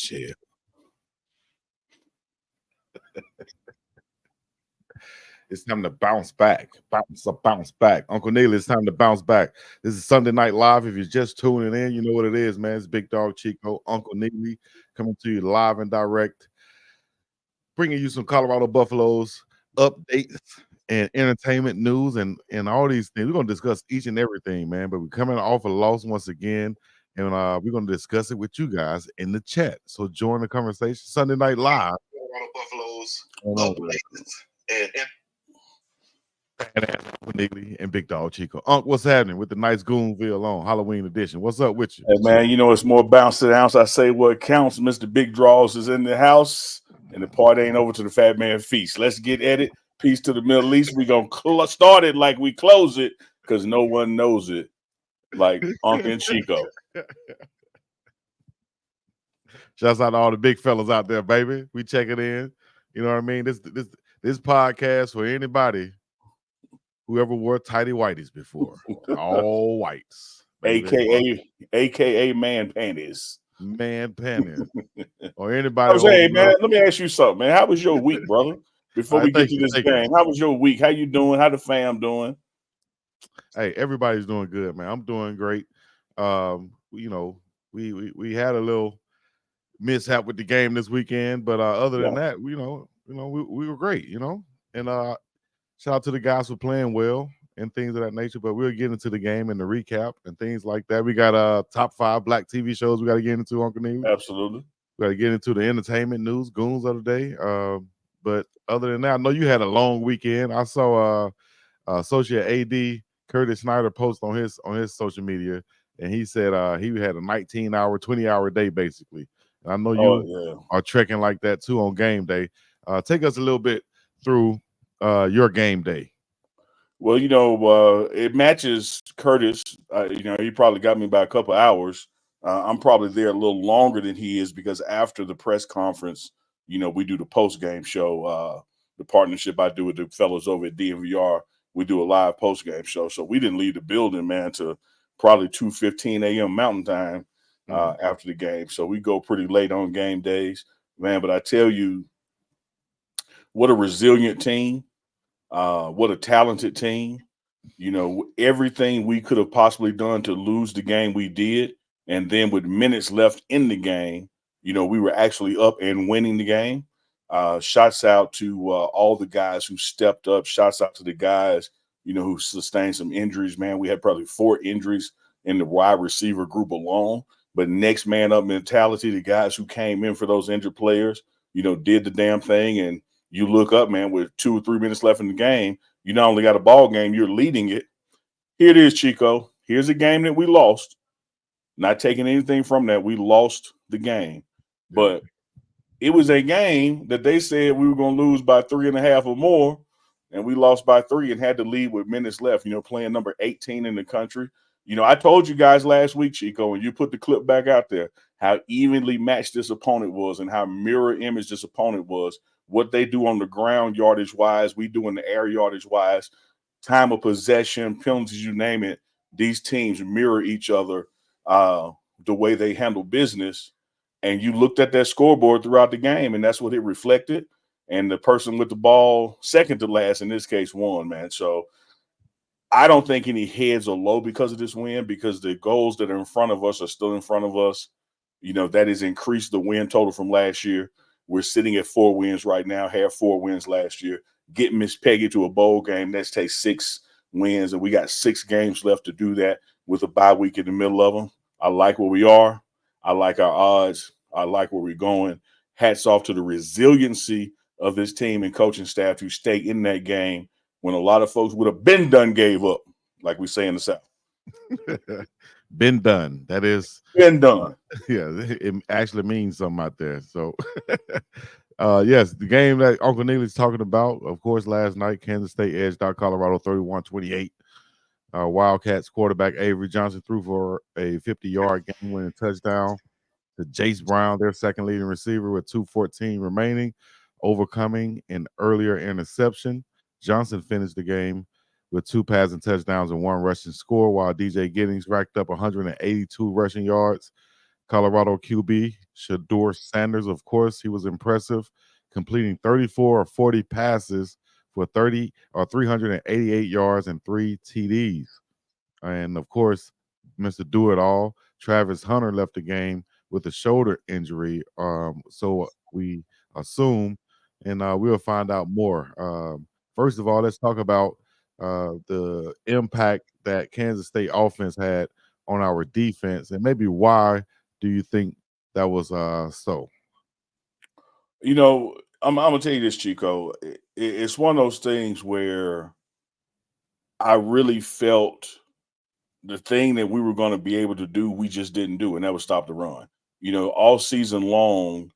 Shit. It's time to bounce back. Bounce back. Uncle Neil, it's time to bounce back. This is Sunday Night Live. If you're just tuning in, you know what it is, man. It's Big Dog Chico, Uncle Neely coming to you live and direct, bringing you some Colorado Buffaloes updates and entertainment news and all these things. We're going to discuss each and everything, man. But we're coming off a loss once again, and we're going to discuss it with you guys in the chat. So join the conversation. Sunday Night Live. Colorado Buffaloes updates and Niggly and Big Dog Chico. Unc, what's happening with the nice Goonville on Halloween edition? What's up with you? Hey, man, you know it's more bounce to the ounce. I say what counts. Mr. Big Draws is in the house, and the party ain't over to the Fat Man Feast. Let's get at it. Peace to the Middle East. We're going to start it like we close it because no one knows it like Unc and Chico. Shouts out to all the big fellas out there, baby. We check it in. You know what I mean? This podcast for anybody who ever wore tighty whities before. All whites. Baby. AKA man panties. Man panties. Or anybody. Hey, man, let me ask you something, man. How was your week, brother? Before we get to this game, how was your week? How you doing? How the fam doing? Hey, everybody's doing good, man. I'm doing great. You know, we had a little mishap with the game this weekend, but other than that, we were great, you know. And shout out to the guys for playing well and things of that nature. But we'll get into the game and the recap and things like that. We got top 5 black TV shows we got to get into, Uncle Neil. Absolutely. We got to get into the entertainment news, goons of the day. But other than that, I know you had a long weekend. I saw Associate AD Curtis Snyder post on his social media, and he said he had a 19-hour, 20-hour day basically. And I know you are trekking like that too on game day. Take us a little bit through your game day. Well, you know, it matches Curtis. You know, he probably got me by a couple hours. I'm probably there a little longer than he is because after the press conference, you know, we do the post-game show. The partnership I do with the fellows over at DMVR, we do a live post-game show. So we didn't leave the building, man, to probably 2:15 a.m. Mountain Time after the game. So we go pretty late on game days, man. But I tell you, what a resilient team. What a talented team. You know, everything we could have possibly done to lose the game, we did. And then with minutes left in the game, you know, we were actually up and winning the game. Shouts out to all the guys who stepped up. Shouts out to the guys, you know, who sustained some injuries, man. We had probably 4 injuries in the wide receiver group alone. But next man up mentality, the guys who came in for those injured players, you know, did the damn thing. And you look up, man, with 2 or 3 minutes left in the game, you not only got a ball game, you're leading it. Here it is, Chico. Here's a game that we lost. Not taking anything from that. We lost the game. But it was a game that they said we were going to lose by 3.5 or more, and we lost by 3 and had to lead with minutes left, you know, playing number 18 in the country. You know, I told you guys last week, Chico, and you put the clip back out there, how evenly matched this opponent was and how mirror image this opponent was. What they do on the ground yardage-wise, we do in the air yardage-wise, time of possession, penalties, you name it. These teams mirror each other the way they handle business. And you looked at that scoreboard throughout the game, and that's what it reflected. And the person with the ball, second to last, in this case, won, man. So I don't think any heads are low because of this win, because the goals that are in front of us are still in front of us. You know, that has increased the win total from last year. We're sitting at 4 wins right now, had 4 wins last year. Getting Miss Peggy to a bowl game, that takes 6 wins, and we got 6 games left to do that with a bye week in the middle of them. I like where we are. I like our odds. I like where we're going. Hats off to the resiliency of this team and coaching staff to stay in that game when a lot of folks would have been done gave up, like we say in the South. Been done. That is been done. Yeah, it actually means something out there. So, yes, the game that Uncle Neil is talking about, of course, last night, Kansas State edged out Colorado 31-28. Wildcats quarterback Avery Johnson threw for a 50-yard game-winning touchdown to Jace Brown, their second leading receiver, with 2:14 remaining, overcoming an earlier interception. Johnson finished the game with 2 passing touchdowns and 1 rushing score, while DJ Giddings racked up 182 rushing yards. Colorado QB Shador Sanders, of course, he was impressive, completing 34 or 40 passes for 30 or 388 yards and 3 TDs. And of course, Mr. Do It All, Travis Hunter left the game with a shoulder injury. So we assume, and we'll find out more. First of all, let's talk about the impact that Kansas State offense had on our defense, and maybe why do you think that was so? I'm gonna tell you this, Chico. It's one of those things where I really felt the thing that we were going to be able to do, we just didn't do, and that was stop the run. All season long,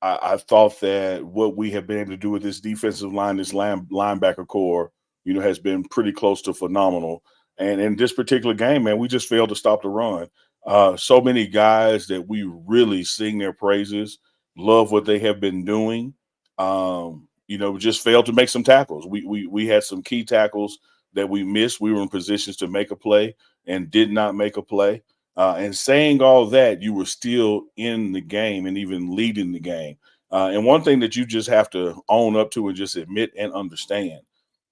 I thought that what we have been able to do with this defensive line, this linebacker core, has been pretty close to phenomenal. And in this particular game, man, we just failed to stop the run. So many guys that we really sing their praises, love what they have been doing. Just failed to make some tackles. We had some key tackles that we missed. We were in positions to make a play and did not make a play. And saying all that, you were still in the game and even leading the game. And one thing that you just have to own up to and just admit and understand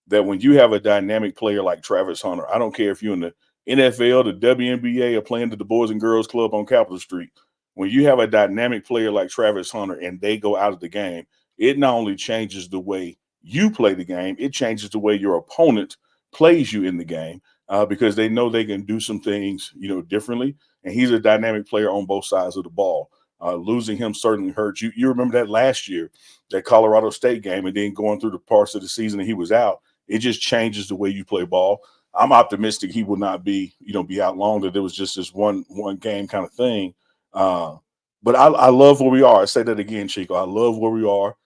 that when you have a dynamic player like Travis Hunter, I don't care if you're in the NFL, the WNBA, or playing to the Boys and Girls Club on Capitol Street, when you have a dynamic player like Travis Hunter and they go out of the game, it not only changes the way you play the game, it changes the way your opponent plays you in the game because they know they can do some things, differently. And he's a dynamic player on both sides of the ball. Losing him certainly hurts. You remember that last year, that Colorado State game, and then going through the parts of the season that he was out. It just changes the way you play ball. I'm optimistic he will not be out long. That it was just this one game kind of thing. Uh, but I love where we are. I say that again, Chico. I love where we are.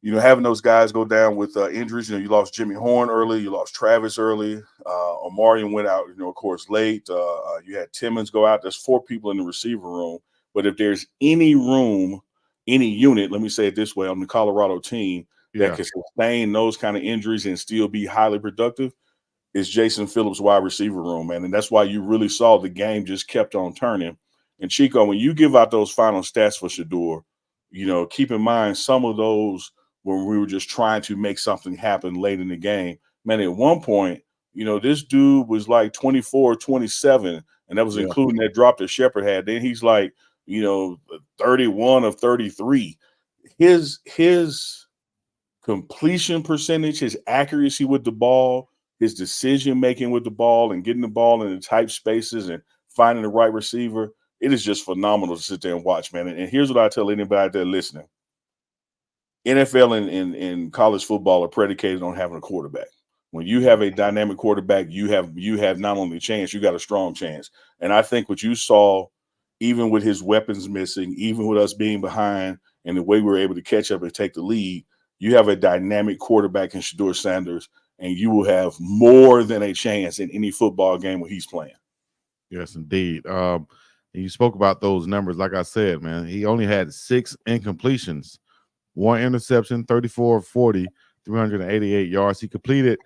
Having those guys go down with injuries. You lost Jimmy Horn early. You lost Travis early. Omarion went out, of course, late. You had Timmons go out. There's 4 people in the receiver room. But if there's any room, any unit, let me say it this way, on the Colorado team that Yeah, can sustain those kind of injuries and still be highly productive, is Jason Phillips' wide receiver room, man. And that's why you really saw the game just kept on turning. And Chico, when you give out those final stats for Shador, keep in mind some of those when we were just trying to make something happen late in the game. Man, at one point, this dude was like 24, 27, and that was yeah, including that drop that Shepard had. Then he's like, 31 of 33. His completion percentage, his accuracy with the ball, his decision making with the ball and getting the ball in the tight spaces and finding the right receiver. It is just phenomenal to sit there and watch, man. And here's what I tell anybody out there listening. NFL and college football are predicated on having a quarterback. When you have a dynamic quarterback, you have not only a chance, you got a strong chance. And I think what you saw, even with his weapons missing, even with us being behind, and the way we were able to catch up and take the lead, you have a dynamic quarterback in Shador Sanders, and you will have more than a chance in any football game when he's playing. yes, indeed. And you spoke about those numbers. Like I said, man, he only had 6 incompletions, 1 interception, 34 of 40, 388 yards. He completed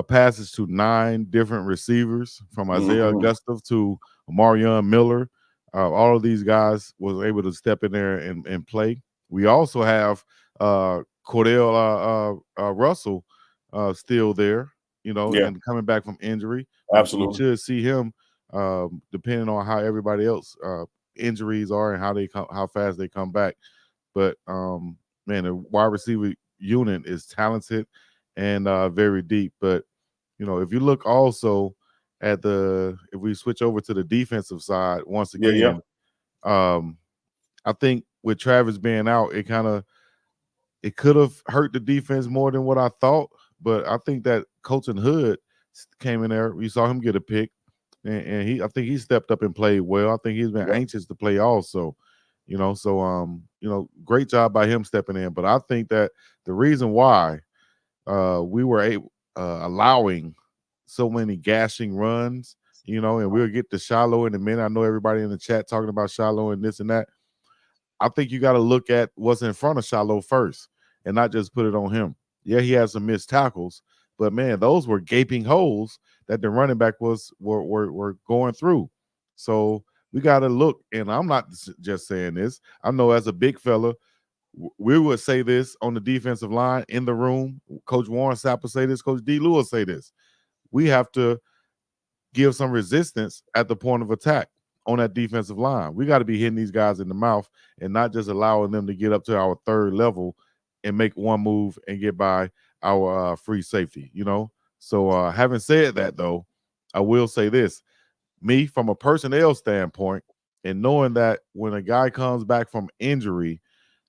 passes to 9 different receivers, from Isaiah Mhm. Augusta to Marion Miller. All of these guys was able to step in there and play. We also have Cordell Russell still there, Yeah, and coming back from injury. We absolutely. should see him, depending on how everybody else injuries are and how fast they come back. But man, the wide receiver unit is talented and very deep. But if you look also at if we switch over to the defensive side once Yeah, yeah, again, um, I think with Travis being out, it could have hurt the defense more than what I thought. But I think that Colton Hood came in there. We saw him get a pick, and I think he stepped up and played well. I think he's been yeah. anxious to play also. So great job by him stepping in. But I think that the reason why we were allowing so many gashing runs, and we'll get to Shiloh in a minute. I know everybody in the chat talking about Shiloh and this and that. I think you got to look at what's in front of Shiloh first and not just put it on him. Yeah, he has some missed tackles, but man, those were gaping holes that the running back were going through. So we got to look, and I'm not just saying this. I know as a big fella, we would say this on the defensive line in the room. Coach Warren Sapp will say this. Coach D. Lewis say this. We have to give some resistance at the point of attack on that defensive line. We got to be hitting these guys in the mouth and not just allowing them to get up to our third level and make one move and get by our free safety, you know? So having said that, though, I will say this. Me, from a personnel standpoint, and knowing that when a guy comes back from injury,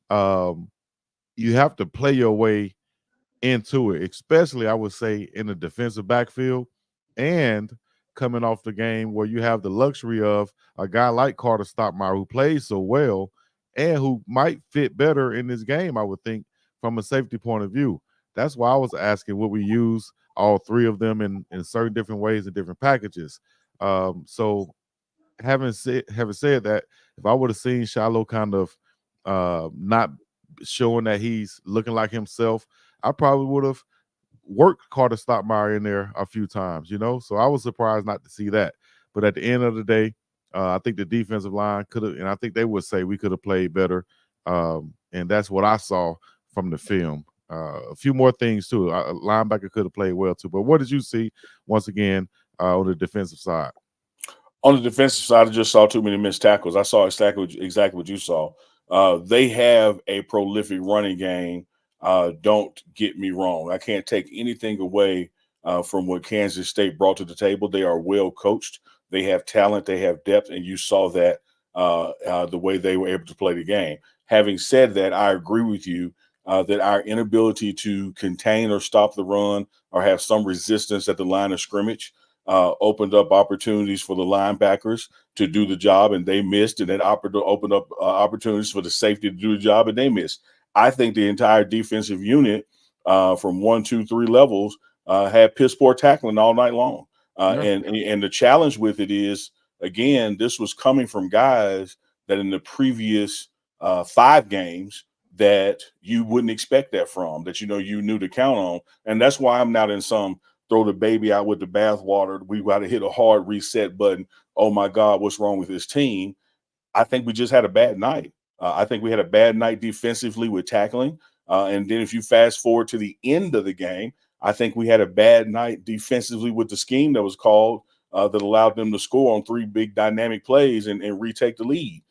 um, you have to play your way into it, especially I would say in the defensive backfield and coming off the game where you have the luxury of a guy like Carter Stockmeyer who plays so well and who might fit better in this game, I would think, from a safety point of view. That's why I was asking would we use all three of them in certain different ways and different packages. So having said that, if I would have seen Shiloh kind of not showing that he's looking like himself, I probably would have worked Carter Stockmeyer in there a few times, you know. So I was surprised not to see that. But at the end of the day, I think the defensive line could have, and I think they would say we could have played better. And that's what I saw from the film. A few more things too. A linebacker could have played well too. But what did you see once again on the defensive side? On the defensive side, I just saw too many missed tackles. I saw exactly what you saw. They have a prolific running game. Don't get me wrong. I can't take anything away from what Kansas State brought to the table. They are well coached. They have talent. They have depth, and you saw that the way they were able to play the game. Having said that, I agree with you that our inability to contain or stop the run or have some resistance at the line of scrimmage opened up opportunities for the linebackers to do the job, and they missed, and that opened up opportunities for the safety to do the job, and they missed. I think the entire defensive unit from 1, 2, 3 levels had piss poor tackling all night long. Yeah. And the challenge with it is, again, this was coming from guys that in the previous 5 games that you wouldn't expect that from, that you knew to count on. And that's why I'm not in some throw the baby out with the bathwater. We got to hit a hard reset button. Oh my God, what's wrong with this team? I think we just had a bad night. I think we had a bad night defensively with tackling. And then if you fast forward to the end of the game, I think we had a bad night defensively with the scheme that was called that allowed them to score on 3 big dynamic plays and retake the lead.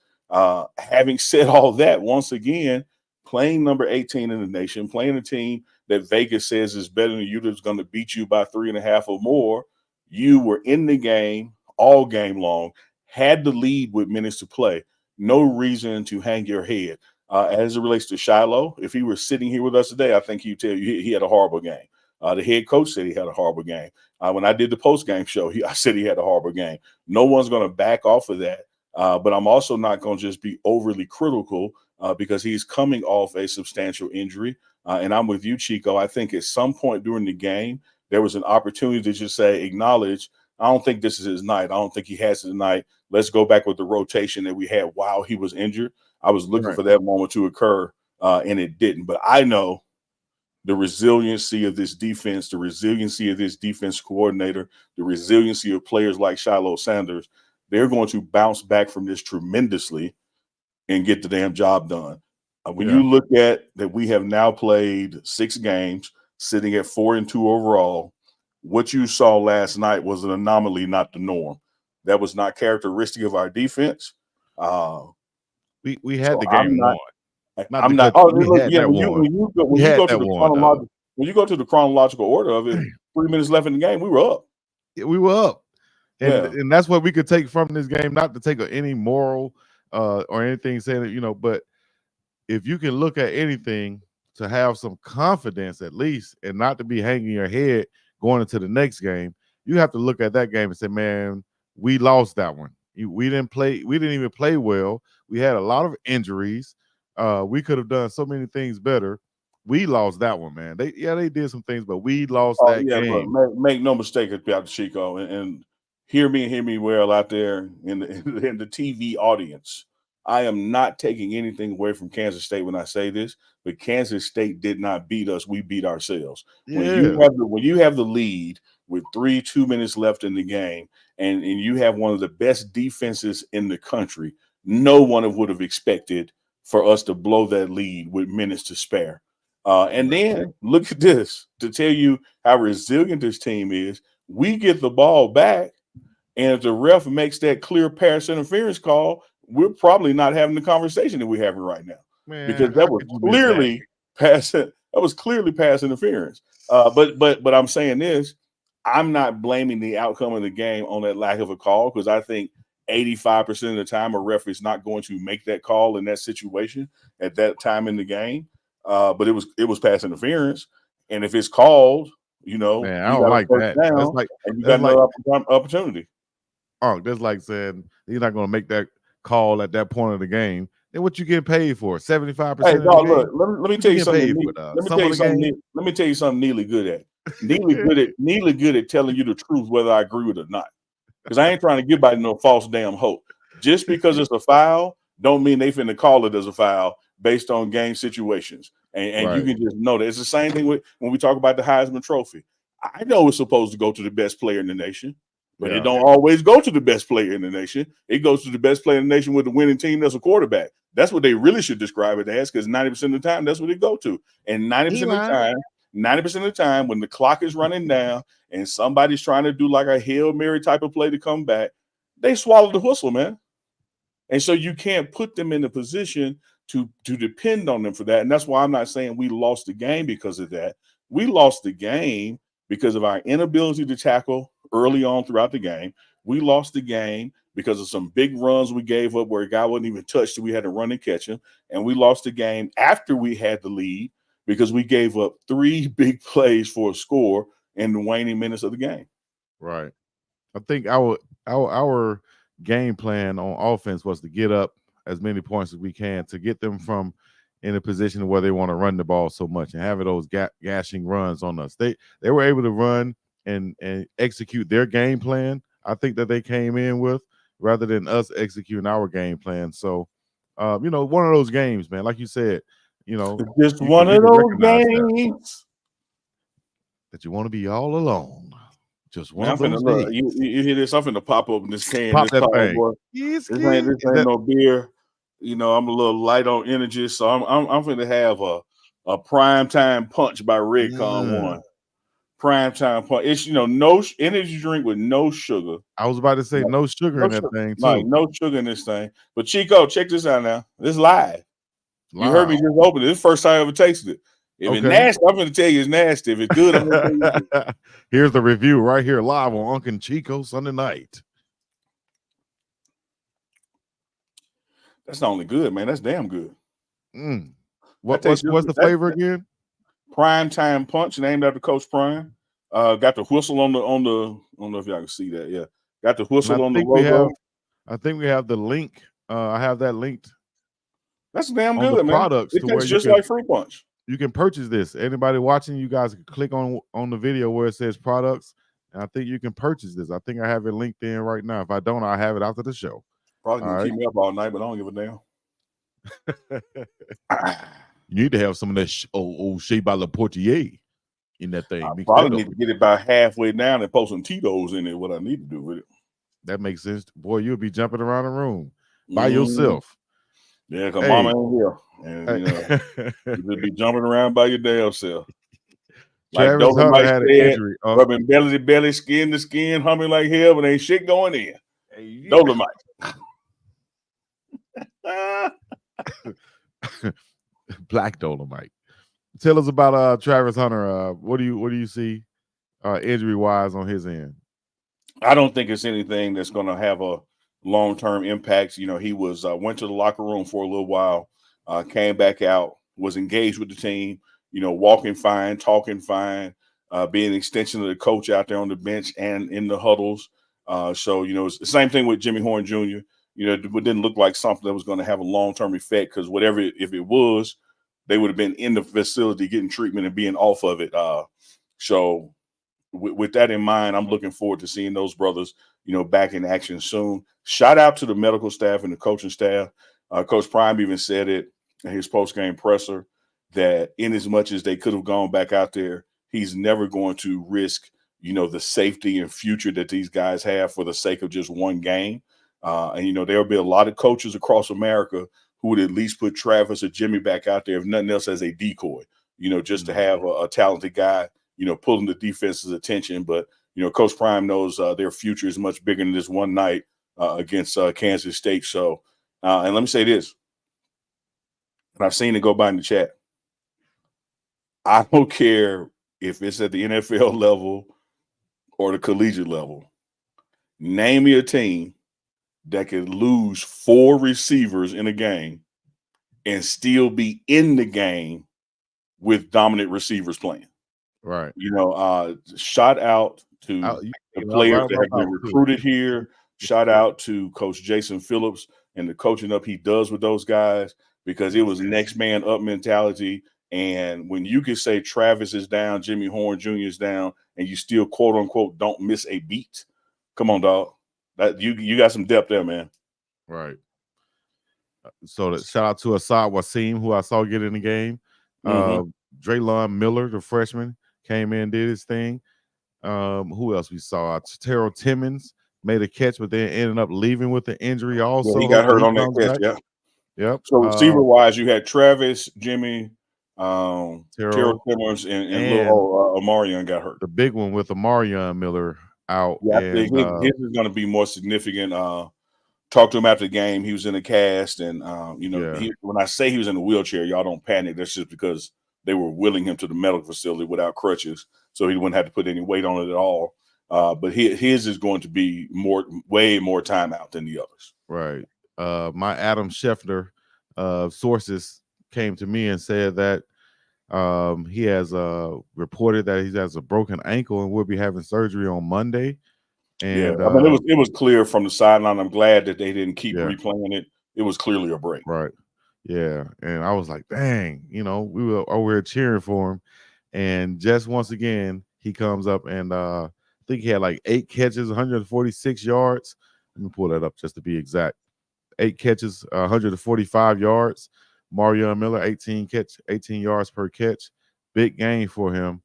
Having said all that, once again, playing number 18 in the nation, playing a team that Vegas says is better than you, that's going to beat you by 3.5 or more, you were in the game all game long, had the lead with minutes to play. No reason to hang your head. As it relates to Shiloh, if he were sitting here with us today, I think he'd tell you he had a horrible game. The head coach said he had a horrible game. When I did the post-game show, I said he had a horrible game. No one's going to back off of that. But I'm also not going to just be overly critical because he's coming off a substantial injury. And I'm with you, Chico. I think at some point during the game, there was an opportunity to just say, acknowledge, I don't think this is his night. I don't think he has his night. Let's go back with the rotation that we had while he was injured. I was looking for that moment to occur, and it didn't. But I know the resiliency of this defense, the resiliency of this defense coordinator, the resiliency of players like Shiloh Sanders. They're going to bounce back from this tremendously and get the damn job done. When you look at that, we have now played 6 games, sitting at 4-2 overall. What you saw last night was an anomaly, not the norm. That was not characteristic of our defense. We had the game won. I'm not. Oh, look, yeah. When you go to the chronological order of it, 3 minutes left in the game, we were up. We were up, and that's what we could take from this game. Not to take any moral or anything saying that, but if you can look at anything to have some confidence at least, and not to be hanging your head going into the next game, you have to look at that game and say, man, we lost that one. We didn't even play well. We had a lot of injuries. We could have done so many things better. We lost that one, man. They did some things, but we lost that game. But make no mistake about Chico, and hear me well out there in the TV audience. I am not taking anything away from Kansas State when I say this, but Kansas State did not beat us. We beat ourselves. Yeah. When you have the lead, with 2 minutes left in the game, and you have one of the best defenses in the country, no one would have expected for us to blow that lead with minutes to spare. And then look at this to tell you how resilient this team is. We get the ball back, and if the ref makes that clear pass interference call, we're probably not having the conversation that we're having right now, because Man, that how was could you miss that? clearly pass. That was clearly pass interference. But I'm saying this: I'm not blaming the outcome of the game on that lack of a call, because I think 85% of the time a ref is not going to make that call in that situation at that time in the game. But it was pass interference, and if it's called, Man, I you don't got a like first that. down and you got That's like another opportunity. that's like saying you're not going to make that call at that point of the game. Then what you get paid for? 75% Hey, of the dog, game? look, let me What tell you you getting something. paid for? Let me Some tell of you the something. game? Let me tell you something. Neely good at. Neely good at telling you the truth, whether I agree with it or not. Because I ain't trying to give by no false damn hope. Just because it's a foul, don't mean they finna call it as a foul based on game situations. And you Right. can just know that it's the same thing with when we talk about the Heisman Trophy. I know it's supposed to go to the best player in the nation, but it Yeah. don't always go to the best player in the nation. It goes to the best player in the nation with the winning team that's a quarterback. That's what they really should describe it as, because 90% of the time, that's what it go to. And 90% of the time, 90% of the time, when the clock is running down and somebody's trying to do like a Hail Mary type of play to come back, they swallow the whistle, man. And so you can't put them in a position to depend on them for that. And that's why I'm not saying we lost the game because of that. We lost the game because of our inability to tackle early on throughout the game. We lost the game because of some big runs we gave up where a guy wasn't even touched, we had to run and catch him. And we lost the game after we had the lead because we gave up 3 big plays for a score in the waning minutes of the game. Right. I think our game plan on offense was to get up as many points as we can to get them from in a position where they want to run the ball so much and have those gashing runs on us. They were able to run and execute their game plan. I think that they came in with, rather than us executing our game plan. So, one of those games, man. Like you said, Just you one can of those recognize games. that you want to be all alone. Just one Man, I'm of finna those look. days. You hear this? I'm finna pop open this can, Pop this that tall thing. boy. Is This ain't that no beer. I'm a little light on energy, so I'm finna have a prime time punch by Redcon One. Prime time punch. It's no energy drink with no sugar. I was about to say no sugar in that sugar. thing Like too. no sugar in this thing. But Chico, check this out now. This live. You heard me Wow. just open it. This is the first time I ever tasted it. If it's Okay. nasty, I'm gonna tell you it's nasty. If it's good, I'm gonna tell you it's good. Here's the review right here live on Uncle Chico Sunday night. That's not only good, man. That's damn good. What's tastes the flavor again? Prime time punch, named after Coach Prime. Got the whistle on the. I don't know if y'all can see that. Yeah, got the whistle on the logo. I think we have the link. I have that linked. That's damn on good, the man. products It to where tastes just like fruit punch. You can purchase this. Anybody watching, you guys can click on the video where it says products, and I think you can purchase this. I think I have it linked in right now. If I don't, I'll have it after the show. Probably gonna keep me up all night, but I don't give a damn. You need to have some of that old Shea by La Portier in that thing. I probably need to get it about halfway down and post some Tito's in it. What I need to do with it. That makes sense. Boy, you'll be jumping around the room by yourself. Yeah, because mama ain't here. And you'll be jumping around by your damn self. Like Travis Hunter had an injury. Rubbing belly to belly, skin to skin, humming like hell, but ain't shit going in. Hey, Dolomite. Black Dolomite. Tell us about Travis Hunter. What do you see injury wise on his end? I don't think it's anything that's going to have a long-term impact. He was went to the locker room for a little while, came back out, was engaged with the team, walking fine, talking fine, being an extension of the coach out there on the bench and in the huddles. So it's the same thing with Jimmy Horn Jr. It didn't look like something that was going to have a long-term effect, because if it was, they would have been in the facility getting treatment and being off of it. So with that in mind, I'm looking forward to seeing those brothers, back in action soon. Shout out to the medical staff and the coaching staff. Coach Prime even said it in his post-game presser that in as much as they could have gone back out there, he's never going to risk the safety and future that these guys have for the sake of just one game. And there'll be a lot of coaches across America who would at least put Travis or Jimmy back out there, if nothing else, as a decoy, just to have a talented guy, pulling the defense's attention. But, Coach Prime knows their future is much bigger than this one night against Kansas State. So, and let me say this, and I've seen it go by in the chat. I don't care if it's at the NFL level or the collegiate level. Name me a team that could lose 4 receivers in a game and still be in the game with dominant receivers playing. Right. Shout out to the players that have been recruited here. Shout out to Coach Jason Phillips and the coaching up he does with those guys, because it was next man up mentality. And when you can say Travis is down, Jimmy Horn Jr. is down, and you still quote unquote don't miss a beat, come on, dog. That you got some depth there, man. Right. So shout out to Asad Wasim, who I saw get in the game. Draylon Miller, the freshman, came in, did his thing. Who else we saw? Terrell Timmons made a catch, but then ended up leaving with the injury also. Yeah, he got hurt on that catch, back. Yep. So receiver-wise, you had Travis, Jimmy, Terrell Timmons, and little Omarion got hurt. The big one with Omarion Miller out. Yeah, I think his is going to be more significant. Talked to him after the game. He was in a cast, and when I say he was in a wheelchair, y'all don't panic. That's just because they were wheeling him to the medical facility without crutches, so he wouldn't have to put any weight on it at all. But his is going to be way more time out than the others. Right. My Adam Schefter sources came to me and said that he has reported that he has a broken ankle and will be having surgery on Monday. And I mean, it was clear from the sideline. I'm glad that they didn't keep replaying it. It was clearly a break. Right. Yeah. And I was like, dang, we were over here cheering for him. And just once again, he comes up and I think he had like 8 catches, 146 yards. Let me pull that up just to be exact. 8 catches, 145 yards. Marion Miller, 18 yards per catch. Big game for him.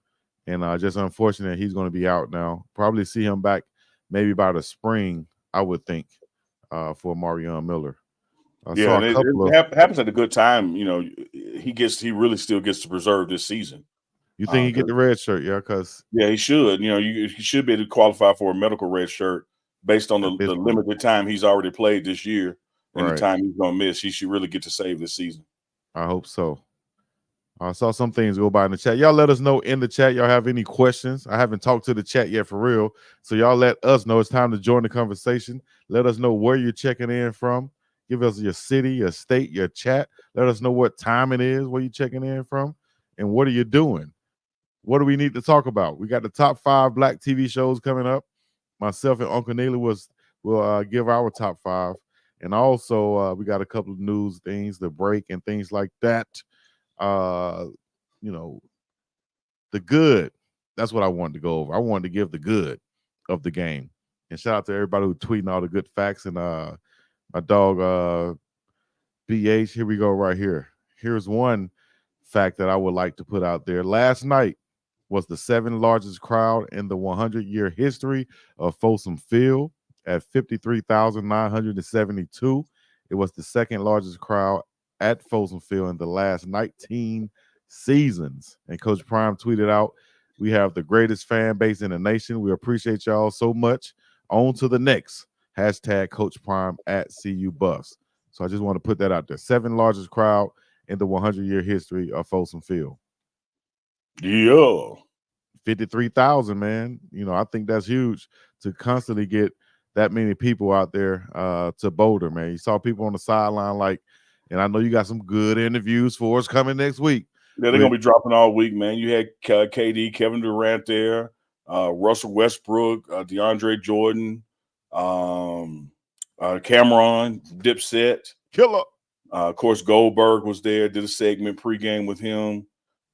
And just unfortunate he's going to be out now. Probably see him back maybe by the spring, I would think, for Marion Miller. It happens at a good time. He really still gets to preserve this season. You think he get the red shirt? Yeah, because he should. He should be able to qualify for a medical red shirt based on the limited time he's already played this year and the time he's going to miss. He should really get to save this season. I hope so. I saw some things go by in the chat. Y'all let us know in the chat. Y'all have any questions? I haven't talked to the chat yet for real. So y'all let us know. It's time to join the conversation. Let us know where you're checking in from. Give us your city, your state, your chat. Let us know what time it is, where you're checking in from, and what are you doing? What do we need to talk about? We got the top 5 black TV shows coming up. Myself and Uncle Neely will give our top 5. And also, we got a couple of news things, the break and things like that. The good. That's what I wanted to go over. I wanted to give the good of the game. And shout out to everybody who tweeting all the good facts. And my dog, BH, here we go right here. Here's one fact that I would like to put out there. Last night was the 7th largest crowd in the 100-year history of Folsom Field at 53,972. It was the 2nd largest crowd at Folsom Field in the last 19 seasons. And Coach Prime tweeted out, "We have the greatest fan base in the nation. We appreciate y'all so much. On to the next. Hashtag Coach Prime at CU Buffs." So I just want to put that out there. 7th largest crowd in the 100-year history of Folsom Field. Yeah. 53,000, man. I think that's huge to constantly get that many people out there to Boulder, man. You saw people on the sideline and I know you got some good interviews for us coming next week. Yeah, they're going to be dropping all week, man. You had KD, Kevin Durant there, Russell Westbrook, DeAndre Jordan, Cameron, Dipset. Killer. Of course, Goldberg was there, did a segment pregame with him.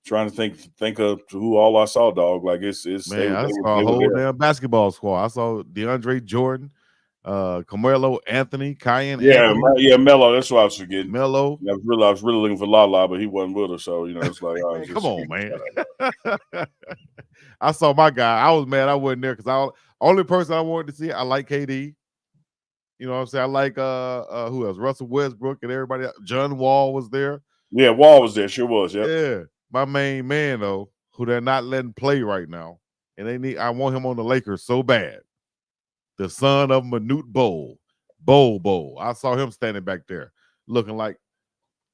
Trying to think of who all I saw, dog. Like it's man, I saw a whole damn basketball squad. I saw DeAndre Jordan, Carmelo Anthony, Cayenne. Yeah, Melo. That's what I was forgetting. Melo. I was really looking for Lala, but he wasn't with her. So it's like, man, come on, man. I saw my guy. I was mad I wasn't there because only person I wanted to see. I like KD. You know what I'm saying? I like who else? Russell Westbrook and everybody. John Wall was there. Yeah, Wall was there. Sure was. Yep. Yeah, my main man though, who they're not letting play right now, and I want him on the Lakers so bad. The son of Manute Bol. I saw him standing back there, looking like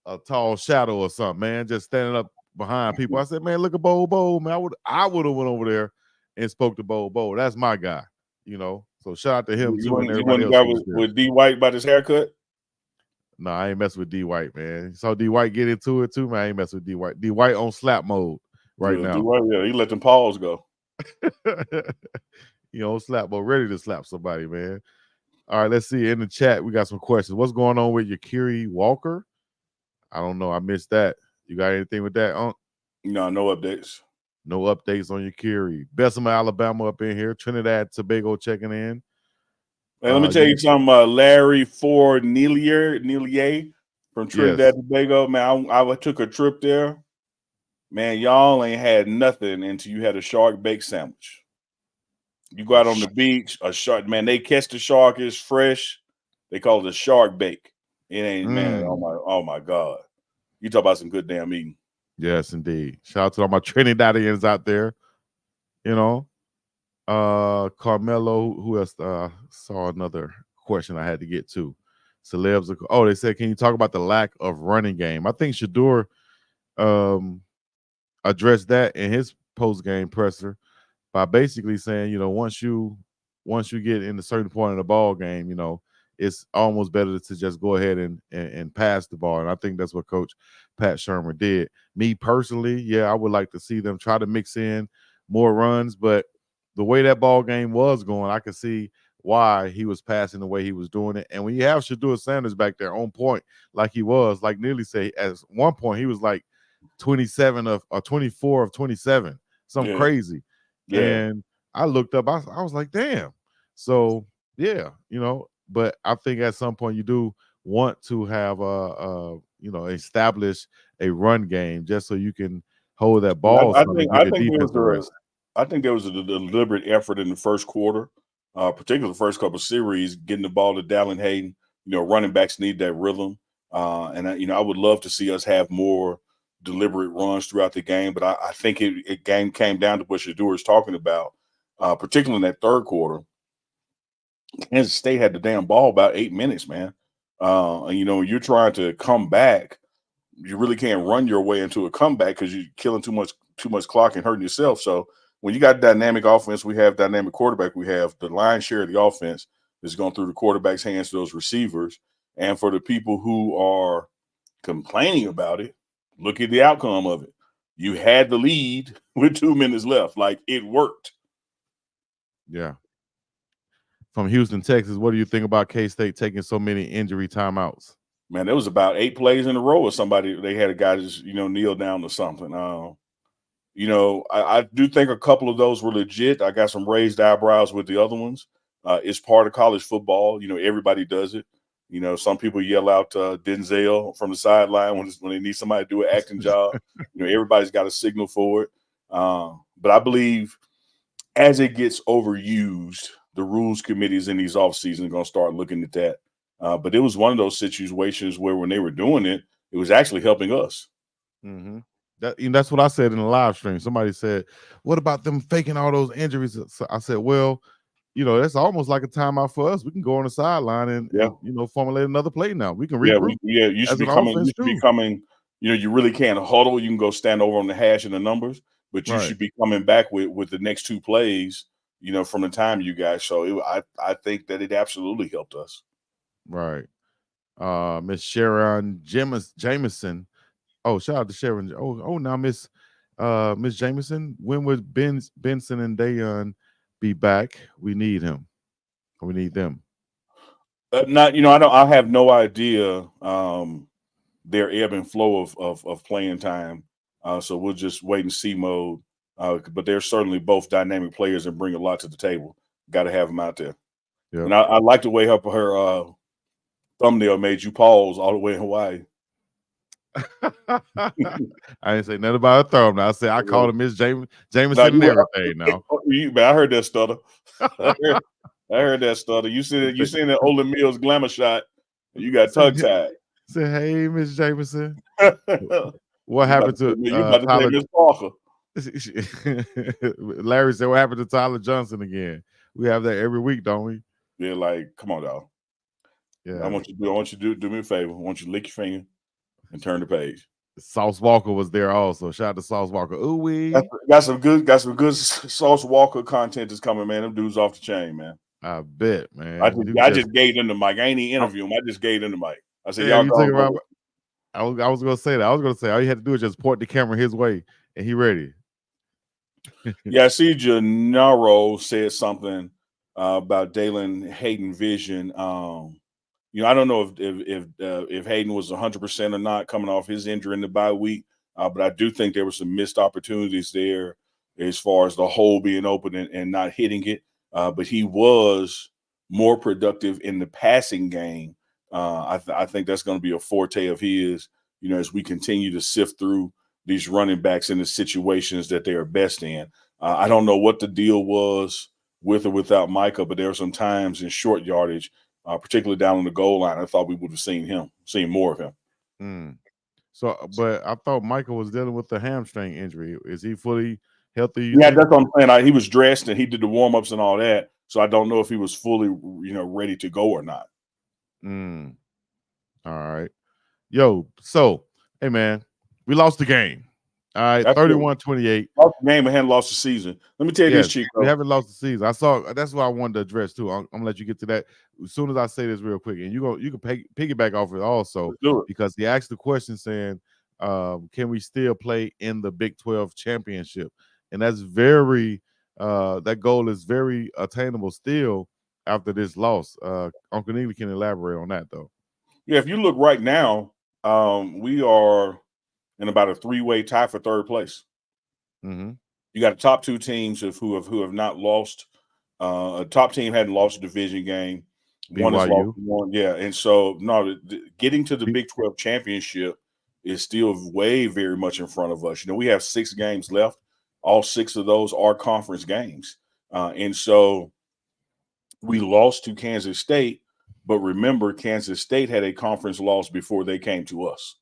a tall shadow or something. Man, just standing up behind people. I said, man, look at Bol, man. I would have went over there and spoke to Bol. That's my guy. You know. So shout out to him too and everybody else guy who was there. with D White about his haircut. No, I ain't messing with D White, man. You saw D White get into it too, man. I ain't messing with D White. D White on slap mode right now. D White, yeah, he let them paws go. You know, slap mode, ready to slap somebody, man. All right, let's see. In the chat, we got some questions. What's going on with Yakiri Walker? I don't know. I missed that. You got anything with that, Unc? No updates. No updates on Yakiri. Bessemer, Alabama up in here. Trinidad Tobago checking in. Hey, let me tell you something. Larry Ford Nelier from Trinidad Tobago. Man, I took a trip there. Man, y'all ain't had nothing until you had a shark bake sandwich. You go out on the beach, a shark, man, they catch the shark, it's fresh. They call it a shark bake. It ain't, man, oh my God. You talk about some good damn eating. Yes, indeed. Shout out to all my Trinidadians out there. You know. Carmelo, who else saw another question I had to get to? Celebs. Oh, they said, can you talk about the lack of running game? I think Shador addressed that in his post-game presser by basically saying, you know, once you get in a certain point in the ball game, you know, it's almost better to just go ahead and pass the ball. And I think that's what Coach Pat Shermer did. Me personally, yeah, I would like to see them try to mix in more runs, but the way that ball game was going, I could see why he was passing the way he was doing it. And when you have Shador Sanders back there on point, like he was, like nearly say, at one point he was like 27 of or 24 of 27, something crazy. Yeah. And I looked up, I was like, damn. So yeah, you know, but I think at some point you do want to have you know, establish a run game just so you can hold that ball. I think there was a deliberate effort in the first quarter, particularly the first couple of series, getting the ball to Dallin Hayden. You know, running backs need that rhythm. And I would love to see us have more deliberate runs throughout the game. But I think it came down to what Shador is talking about, particularly in that third quarter. Kansas State had the damn ball about 8 minutes, man. And, you know, you're trying to come back. You really can't run your way into a comeback because you're killing too much clock and hurting yourself. So when you got dynamic offense, we have dynamic quarterback. We have the lion's share of the offense is going through the quarterback's hands to those receivers. And for the people who are complaining about it, look at the outcome of it. You had the lead with 2 minutes left. Like, it worked. Yeah. From Houston, Texas, what do you think about K-State taking so many injury timeouts? Man, there was about 8 plays in a row with somebody. They had a guy just, you know, kneel down or something. You know, I do think a couple of those were legit. I got some raised eyebrows with the other ones. It's part of college football. You know, everybody does it. You know, some people yell out Denzel from the sideline when they need somebody to do an acting job. You know, everybody's got a signal for it. But I believe as it gets overused, the rules committees in these off seasons are going to start looking at that. But it was one of those situations where when they were doing it, it was actually helping us. Mm-hmm. That's what I said in the live stream. Somebody said, what about them faking all those injuries? So I said, well, you know, that's almost like a timeout for us. We can go on the sideline and you know, formulate another play now. We can regroup. You should be coming, you know, you really can't huddle. You can go stand over on the hash and the numbers, but you should be coming back with the next 2 plays, you know, from the time you guys. So I think that it absolutely helped us. Right. Miss Sharon Jameson. Oh, shout out to Sharon. Oh, now Miss Jameson. When would Benson and Dayon be back? We need him. We need them. Not, you know, I have no idea their ebb and flow of playing time. So we'll just wait and see mode. But they're certainly both dynamic players and bring a lot to the table. Got to have them out there. Yep. And I like the way her thumbnail made you pause all the way in Hawaii. I didn't say nothing about a throw. Now I said I called him Miss No, Jameson and everything. Now man, I heard that stutter. I heard that stutter. You seen that Ole Mills glamour shot. You got tongue tied. say, hey, Miss Jameson. you What about happened to to say, you about to say Tyler? Miss Parker. Larry said, what happened to Tyler Johnson again? We have that every week, don't we? Yeah, like, come on, dog. Yeah. I want you to do me a favor. I want you to lick your finger and turn the page. Sauce Walker was there also. Shout out to Sauce Walker. Ooh wee. Got some good Sauce Walker content that's coming, man. Them dudes off the chain, man. I bet, man. I just gave them the mic. I ain't even interview them. I just gave them the mic. I said, yeah, y'all you go. about, I was gonna say that. I was gonna say all you had to do is just point the camera his way and he ready. Yeah, I see Gennaro said something about Dalen Hayden vision. I don't know if Hayden was 100% or not coming off his injury in the bye week, but I do think there were some missed opportunities there as far as the hole being open and not hitting it. But he was more productive in the passing game. I think that's going to be a forte of his, as we continue to sift through these running backs in the situations that they are best in. I don't know what the deal was with or without Micah, but there were some times in short yardage, particularly down on the goal line, I thought we would have seen more of him. So, but I thought Michael was dealing with the hamstring injury. Is he fully healthy? Yeah, that's what I'm saying. He was dressed and he did the warm ups and all that. So I don't know if he was fully, ready to go or not. All right. Yo, so, hey, man, we lost the game. All right, 31-28. Lost the game and hadn't lost the season. Let me tell you this, Chico. We haven't lost the season. That's what I wanted to address too. I'm gonna let you get to that as soon as I say this real quick, and you can piggyback off it also because he asked the question saying, "Can we still play in the Big 12 championship?" And that's that goal is very attainable still after this loss. Uncle Neely can elaborate on that though. Yeah, if you look right now, we are in about a 3-way tie for third place. Mm-hmm. You got the top two teams who have not lost. A top team hadn't lost a division game. One has lost one. Yeah, and so getting to the Big 12 championship is still very much in front of us. We have 6 games left. All 6 of those are conference games, and so we lost to Kansas State. But remember, Kansas State had a conference loss before they came to us.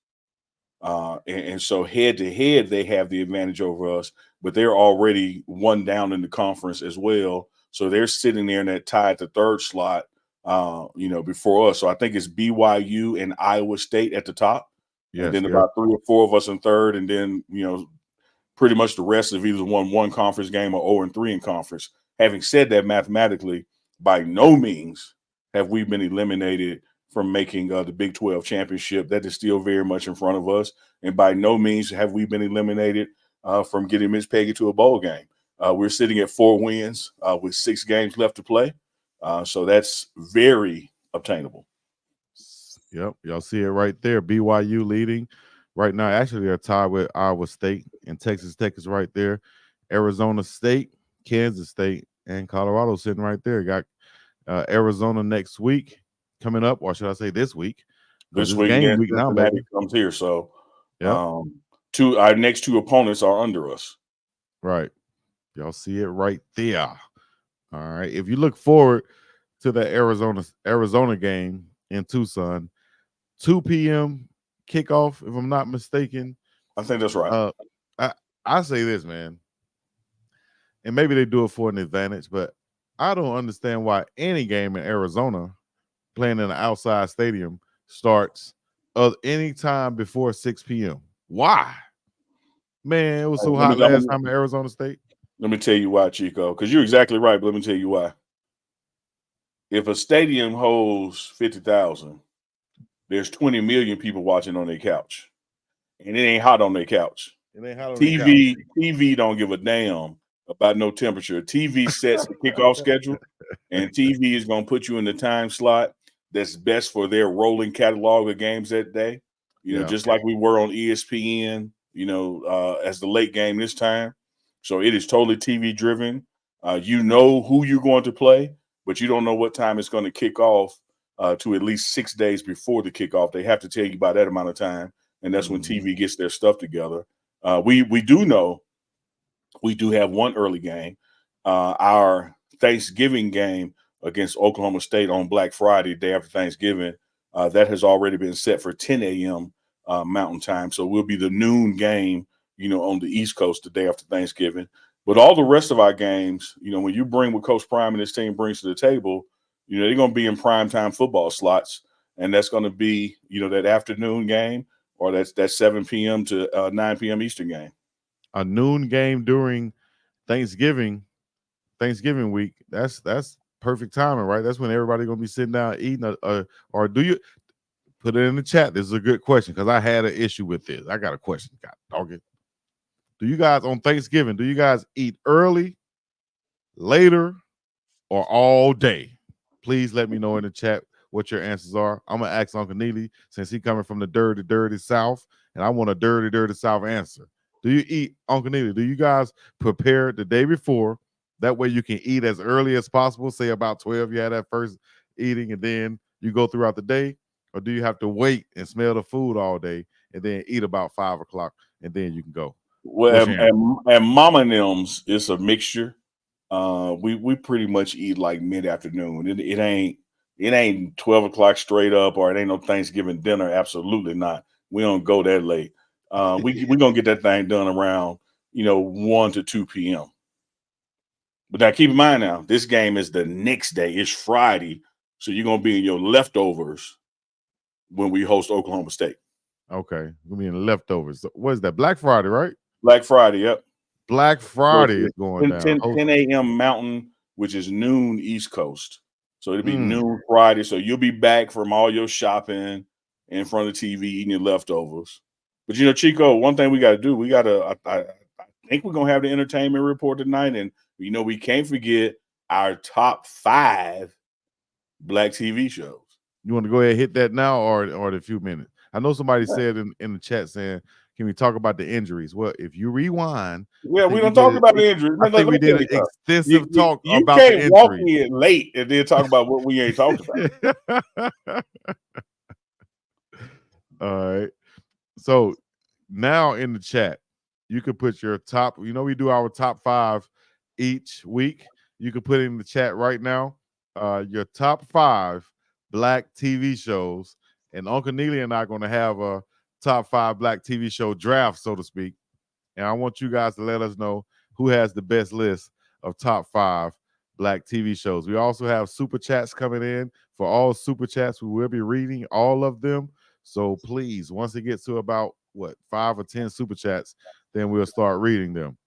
And so head to head, they have the advantage over us, but they're already one down in the conference as well. So they're sitting there in that tie at the third slot, before us. So I think it's BYU and Iowa State at the top. Yes, and then about 3 or 4 of us in third. And then, pretty much the rest of either one conference game or 0-3 in conference. Having said that, mathematically, by no means have we been eliminated from making the Big 12 championship. That is still very much in front of us. And by no means have we been eliminated from getting Miss Peggy to a bowl game. We're sitting at 4 wins with 6 games left to play. So that's very obtainable. Yep. Y'all see it right there. BYU leading right now. Actually, they're tied with Iowa State, and Texas Tech is right there. Arizona State, Kansas State, and Colorado sitting right there. Got Arizona next week coming up, or should I say this week? This week, game week now, baby. Comes here. So our next 2 opponents are under us. Right. Y'all see it right there. All right. If you look forward to the Arizona game in Tucson, 2 p.m. kickoff, if I'm not mistaken. I think that's right. I say this, man, and maybe they do it for an advantage, but I don't understand why any game in Arizona playing in an outside stadium starts any time before 6 p.m. Why? Man, it was so hot last time in Arizona State. Let me tell you why, Chico, because you're exactly right, but let me tell you why. If a stadium holds 50,000, there's 20 million people watching on their couch, and it ain't hot on their couch. It ain't hot on TV don't give a damn about no temperature. TV sets the kickoff schedule, and TV is going to put you in the time slot that's best for their rolling catalog of games that day. Just like we were on ESPN, as the late game this time. So it is totally TV driven. You know who you're going to play, but you don't know what time it's going to kick off to at least 6 days before the kickoff. They have to tell you by that amount of time. and that's when TV gets their stuff together. We do know we do have one early game, our Thanksgiving game against Oklahoma State on Black Friday, day after Thanksgiving. That has already been set for 10 a.m. Mountain Time, so we'll be the noon game, on the East Coast the day after Thanksgiving. But all the rest of our games, when you bring what Coach Prime and his team brings to the table, they're going to be in primetime football slots, and that's going to be, that afternoon game, or that 7 p.m. to 9 p.m. Eastern game. A noon game during Thanksgiving week. That's perfect timing, right? That's when everybody gonna be sitting down eating. Or do you put it in the chat? This is a good question because I had an issue with this. I got a question. God dog it. Do you guys on Thanksgiving? Do you guys eat early, later, or all day? Please let me know in the chat what your answers are. I'm gonna ask Uncle Neely since he coming from the dirty South, and I want a dirty South answer. Do you eat, Uncle Neely? Do you guys prepare the day before? That way you can eat as early as possible. Say about 12, you had that first eating, and then you go throughout the day, or do you have to wait and smell the food all day and then eat about 5 o'clock and then you can go? Well, and Mama and them's, it's a mixture. We pretty much eat like mid-afternoon. It ain't 12 o'clock straight up, or it ain't no Thanksgiving dinner. Absolutely not. We don't go that late. We gonna get that thing done around 1 to 2 p.m. But now keep in mind, now this game is the next day. It's Friday, so you're gonna be in your leftovers when we host Oklahoma State. Okay, we'll be in the leftovers. What is that? Black Friday, right? Black Friday, yep. Black Friday is going down. 10 a.m. Mountain, which is noon East Coast. So it'll be noon Friday. So you'll be back from all your shopping in front of the TV, eating your leftovers. But Chico, one thing we got to do, I think we're gonna have the entertainment report tonight, and we can't forget our top 5 Black TV shows. You want to go ahead and hit that now, or in a few minutes? I know somebody said in the chat saying, "Can we talk about the injuries?" Well, if you rewind, we don't talk about the injuries. I think we did an extensive talk about the injuries. You can't walk in late and then talk about what we ain't talked about. All right. So now in the chat, you can put your top. We do our top 5 each week. You can put it in the chat right now. Your top 5 Black TV shows, and Uncle Neely and I are going to have a top 5 Black TV show draft, so to speak. And I want you guys to let us know who has the best list of top 5 Black TV shows. We also have super chats coming in. For all super chats, we will be reading all of them. So please, once it gets to about 5 or 10 super chats, then we'll start reading them.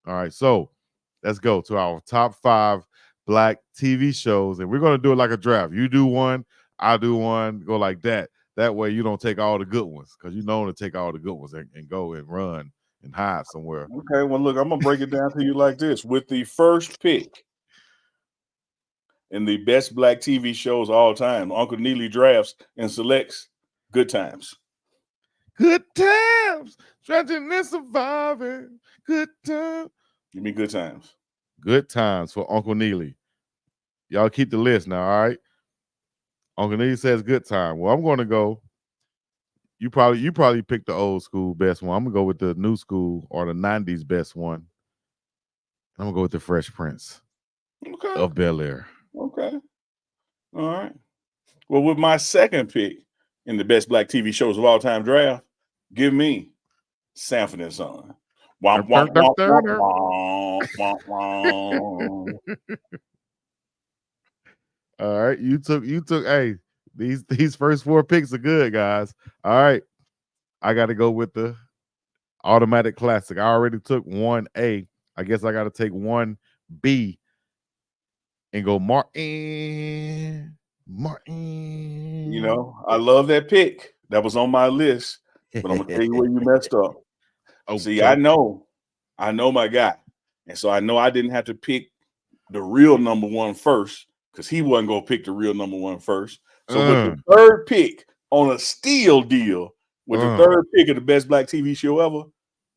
All right, so let's go to our top 5 Black TV shows, and we're going to do it like a draft. You do one, I do one, go like that. That way you don't take all the good ones, because you know to take all the good ones and go and run and hide somewhere. Okay, well, look, I'm going to break it down to you like this. With the first pick in the best Black TV shows of all time, Uncle Neely drafts and selects Good Times. Good Times, stretching and surviving. Good times. Give me Good Times. Good Times for Uncle Neely. Y'all keep the list now, all right? Uncle Neely says Good Time. Well, I'm going to go. You probably picked the old school best one. I'm going to go with the new school or the 90s best one. I'm going to go with the Fresh Prince of Bel-Air. Okay. All right. Well, with my second pick in the best Black TV shows of all time draft, give me Sanford and Son. Womp, womp, womp, womp, womp, womp. All right, you took. Hey, these first 4 picks are good, guys. All right, I got to go with the automatic classic. I already took 1A. I guess I got to take 1B and go Martin. I love that pick. That was on my list, but I'm gonna tell you where you messed up. Okay. See, I know my guy, and so I know I didn't have to pick the real number 1 first, because he wasn't gonna pick the real number 1 first. So with the third pick on a steal deal, with the third pick of the best Black TV show ever,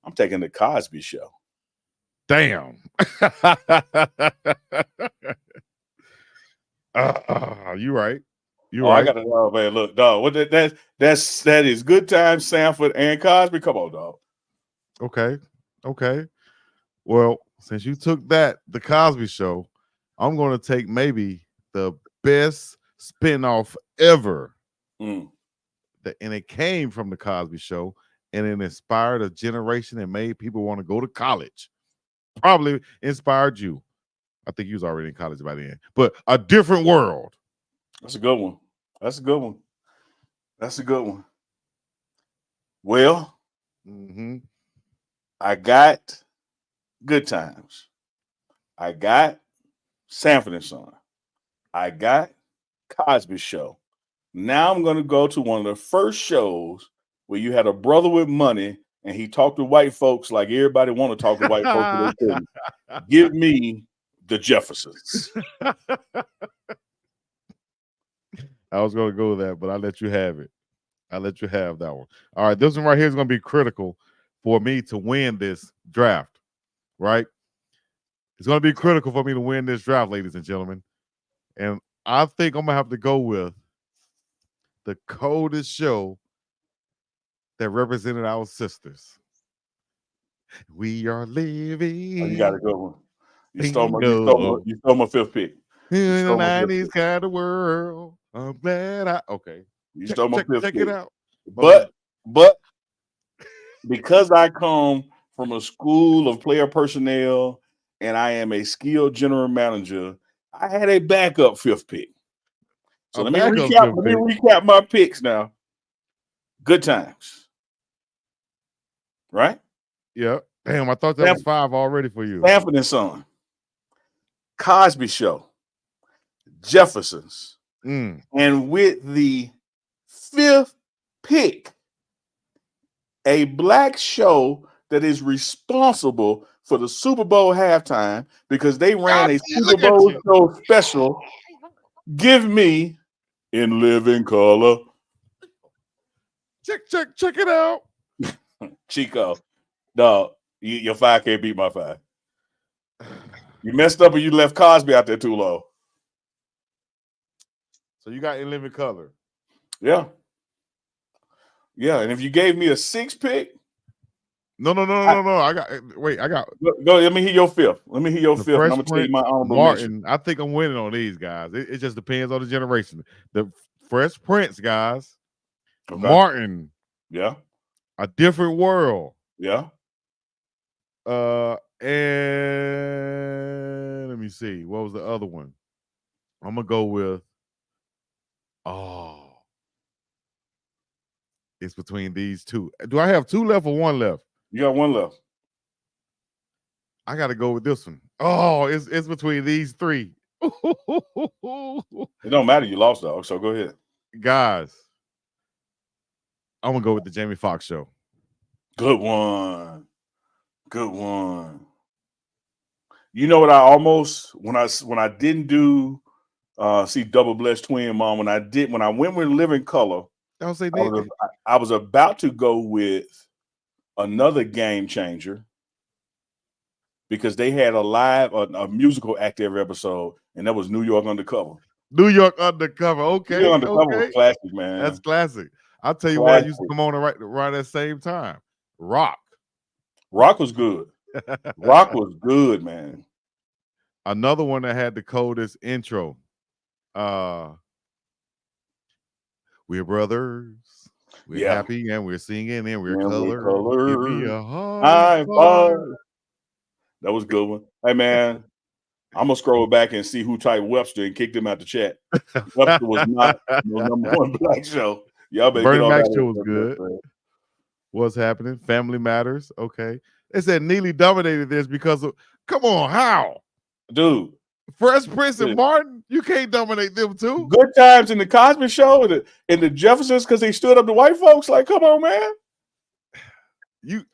I'm taking the Cosby Show. Damn. You right. You're Oh, I right. got to know, man. Look, dog. What that is Good Times, Sanford, and Cosby. Come on, dog. Okay. Okay. Well, since you took that, the Cosby Show, I'm going to take maybe the best spinoff ever. Mm. And it came from the Cosby Show, and it inspired a generation and made people want to go to college. Probably inspired you. I think you was already in college by then, but A Different World. That's a good one. That's a good one. That's a good one. Well, I got Good Times. I got Sanford and Son. I got Cosby Show. Now I'm going to go to one of the first shows where you had a brother with money and he talked to white folks like everybody want to talk to white folks, but they couldn't. Give me the Jeffersons. I was going to go with that, but I let you have it. I let you have that one. All right, this one right here is going to be critical for me to win this draft, right? It's going to be critical for me to win this draft, ladies and gentlemen. And I think I'm going to have to go with the coldest show that represented our sisters. We are living. Oh, you got a good one. You stole my fifth pick. In the 90s kind of world. I'm glad okay. You stole my fifth pick. pick. It out. But because I come from a school of player personnel and I am a skilled general manager, I had a backup fifth pick. So let me recap my picks now. Good Times. Right? Yeah. Damn, I thought that was 5 already for you. Sanford and Son. Cosby Show. Jeffersons. And with the fifth pick, a black show that is responsible for the Super Bowl halftime because they ran a Super Bowl show special. Give me In Living Color. Check it out. Chico, dog, your 5 can't beat my 5. You messed up and you left Cosby out there too low. So you got In Living Color. Yeah. Yeah, and if you gave me a 6 pick. No. I got. Go. Let me hear your fifth. And I'm gonna tell you my honorable mention. I think I'm winning on these guys. It just depends on the generation. The Fresh Prince guys. Okay. Martin. Yeah. A Different World. Yeah. And let me see. What was the other one? I'm gonna go with. It's between these two. Do I have 2 left or 1 left? You got 1 left. I got to go with this one. Oh, it's between these 3. It don't matter. You lost, dog. So go ahead, guys. I'm gonna go with the Jamie Foxx Show. Good one. You know what? I almost when I didn't do see Double Blessed Twin Mom when I went with Living Color. I was about to go with another Game Changer because they had a musical act every episode, and that was New York Undercover. Okay. New York Undercover was classic, man. That's classic. I'll tell you what, I used to come on right at the same time. Rock was good. Rock was good, man. Another one that had the coldest intro. We're brothers. We're happy and we're singing and we're colors. Give me a high five. That was a good one. Hey, man, I'm going to scroll back and see who typed Webster and kicked him out the chat. Webster was not the number 1 black show. Y'all better Bernie get on Mac that. Show was good. What's happening? Family Matters. Okay. They said Neely dominated this because of, come on, how? Dude. Fresh Prince and Martin, you can't dominate them too. Good Times in the Cosby Show and the Jeffersons because they stood up to white folks. Like, come on, man.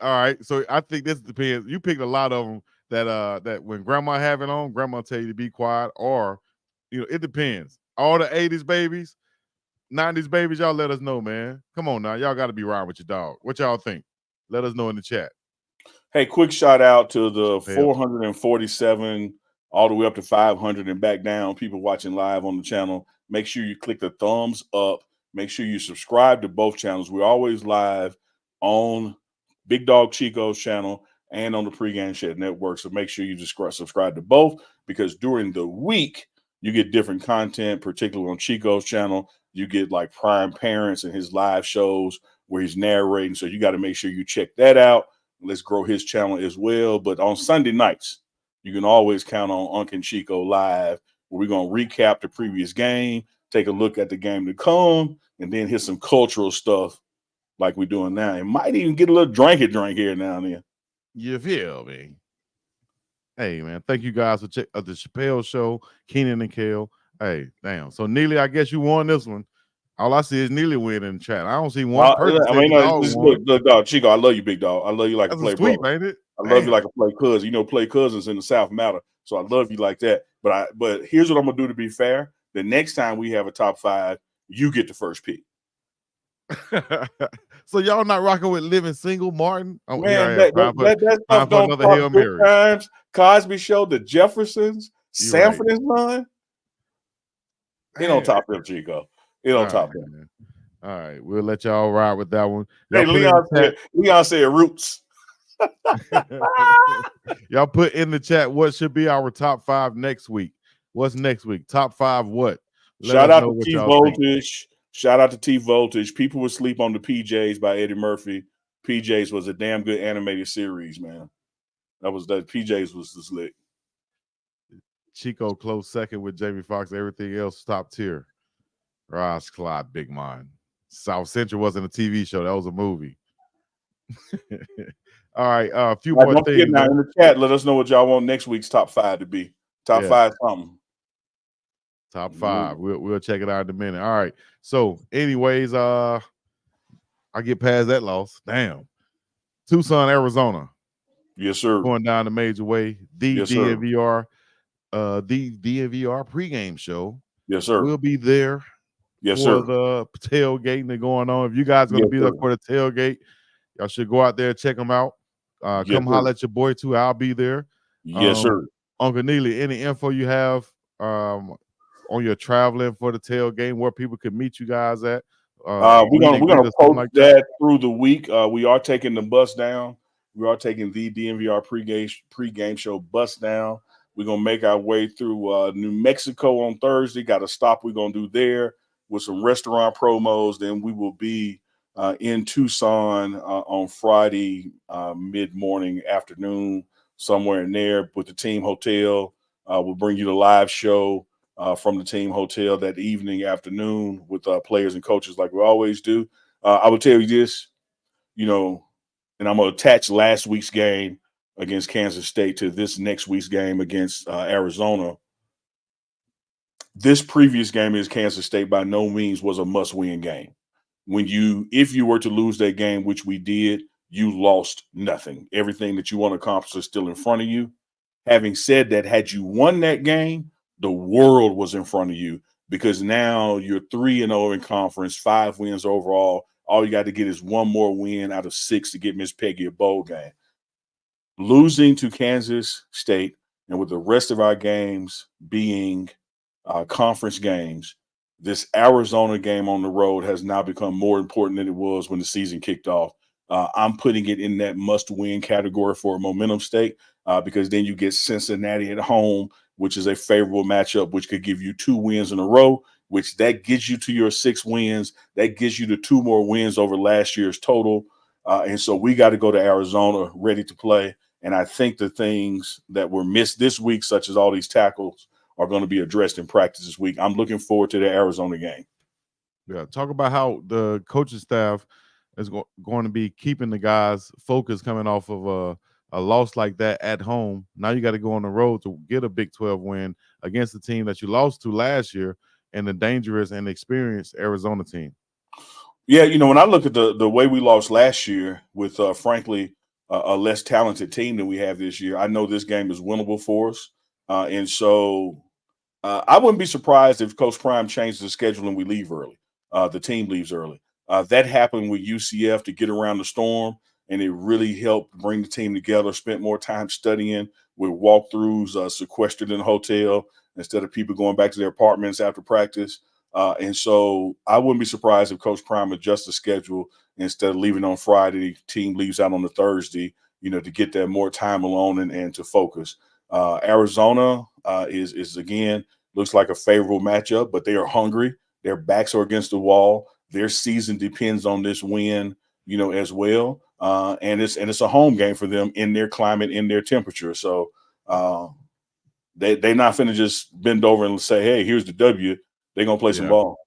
All right. So I think this depends. You picked a lot of them that when grandma have it on, grandma tell you to be quiet, or it depends. All the 80s babies, 90s babies, y'all let us know, man. Come on now. Y'all got to be riding with your dog. What y'all think? Let us know in the chat. Hey, quick shout out to the 447 all the way up to 500 and back down, people watching live on the channel. Make sure you click the thumbs up. Make sure you subscribe to both channels. We're always live on Big Dog Chico's channel and on the Pregame Shed Network. So make sure you just subscribe to both, because during the week, you get different content, particularly on Chico's channel. You get like Prime Parents and his live shows where he's narrating. So you got to make sure you check that out. Let's grow his channel as well. But on Sunday nights, you can always count on Unc and Chico live, where we're going to recap the previous game, take a look at the game to come, and then hit some cultural stuff like we're doing now. And might even get a little drink here now and then. You feel me? Hey, man, thank you guys for the Chappelle Show, Keenan and Kale. Hey, damn. So, Neely, I guess you won this one. All I see is Neely win in the chat. I don't see one person. Look, dog, Chico, I love you, big dog. I love you like That's a play sweep, brother. ain't it? I love you like a play cousin. You know, play cousins in the South matter. So I love you like that. But here's what I'm gonna do to be fair. The next time we have a top 5, you get the first pick. So y'all not rocking with Living Single, Martin? Oh, man, that stuff don't talk Hail Mary. Good Times, Cosby Show, The Jeffersons, Sanford and Son. It don't top them, Chico. It don't top them. Man. All right, we'll let y'all ride with that one. Hey, Leon said Roots. Y'all put in the chat what should be our top 5 next week. What's next week? Top 5 what? Shout out to T Voltage. Shout out to T Voltage. People would sleep on the PJs by Eddie Murphy. PJs was a damn good animated series, man. PJs was the slick. Chico close second with Jamie Foxx. Everything else top tier. Ross Clyde, Big Mind. South Central wasn't a TV show. That was a movie. All right, a few more things. Now in the chat, let us know what y'all want next week's top 5 to be. Top 5 something. Top 5. We'll check it out in a minute. All right. So, anyways, I get past that loss. Damn. Tucson, Arizona. Yes, sir. Going down the major way. The DNVR pregame show. Yes, sir. We'll be there. Yes, for the tailgating that's going on. If you guys are going to be there for the tailgate, y'all should go out there and check them out. Come holler at your boy too. I'll be there. Yes, sir. Uncle Neely, any info you have on your traveling for the tailgate, where people can meet you guys at? We're gonna post that through the week. We are taking the bus down. We are taking the DNVR pregame show bus down. We're gonna make our way through New Mexico on Thursday. Got a stop we're gonna do there with some restaurant promos. Then we will be in Tucson on Friday mid-morning, afternoon, somewhere in there with the team hotel. We'll bring you the live show from the team hotel that evening, afternoon, with players and coaches like we always do. I will tell you this, and I'm going to attach last week's game against Kansas State to this next week's game against Arizona. This previous game against Kansas State by no means was a must-win game. If you were to lose that game, which we did, you lost nothing. Everything that you want to accomplish is still in front of you. Having said that, had you won that game, the world was in front of you, because now you're 3-0 in conference, 5 wins overall. All you got to get is 1 more win out of 6 to get Miss Peggy a bowl game. Losing to Kansas State, and with the rest of our games being conference games, this Arizona game on the road has now become more important than it was when the season kicked off. I'm putting it in that must-win category for a momentum stake, because then you get Cincinnati at home, which is a favorable matchup, which could give you 2 wins in a row, which that gets you to your 6 wins. That gives you the 2 more wins over last year's total. And so we got to go to Arizona ready to play. And I think the things that were missed this week, such as all these tackles, are going to be addressed in practice this week. I'm looking forward to the Arizona game. Yeah, talk about how the coaching staff is going to be keeping the guys focused coming off of a loss like that at home. Now you got to go on the road to get a Big 12 win against the team that you lost to last year, and the dangerous and experienced Arizona team. Yeah, when I look at the way we lost last year with, frankly, a less talented team than we have this year, I know this game is winnable for us. And so I wouldn't be surprised if Coach Prime changes the schedule and we leave early. The team leaves early. That happened with UCF to get around the storm, and it really helped bring the team together, spent more time studying with walkthroughs sequestered in a hotel instead of people going back to their apartments after practice. And so I wouldn't be surprised if Coach Prime adjusts the schedule instead of leaving on Friday, team leaves out on the Thursday, to get that more time alone and to focus. Arizona is again, looks like a favorable matchup, but they are hungry. Their backs are against the wall. Their season depends on this win, as well. And it's a home game for them in their climate, in their temperature. So they're not finna just bend over and say, hey, here's the W. They're gonna play some ball.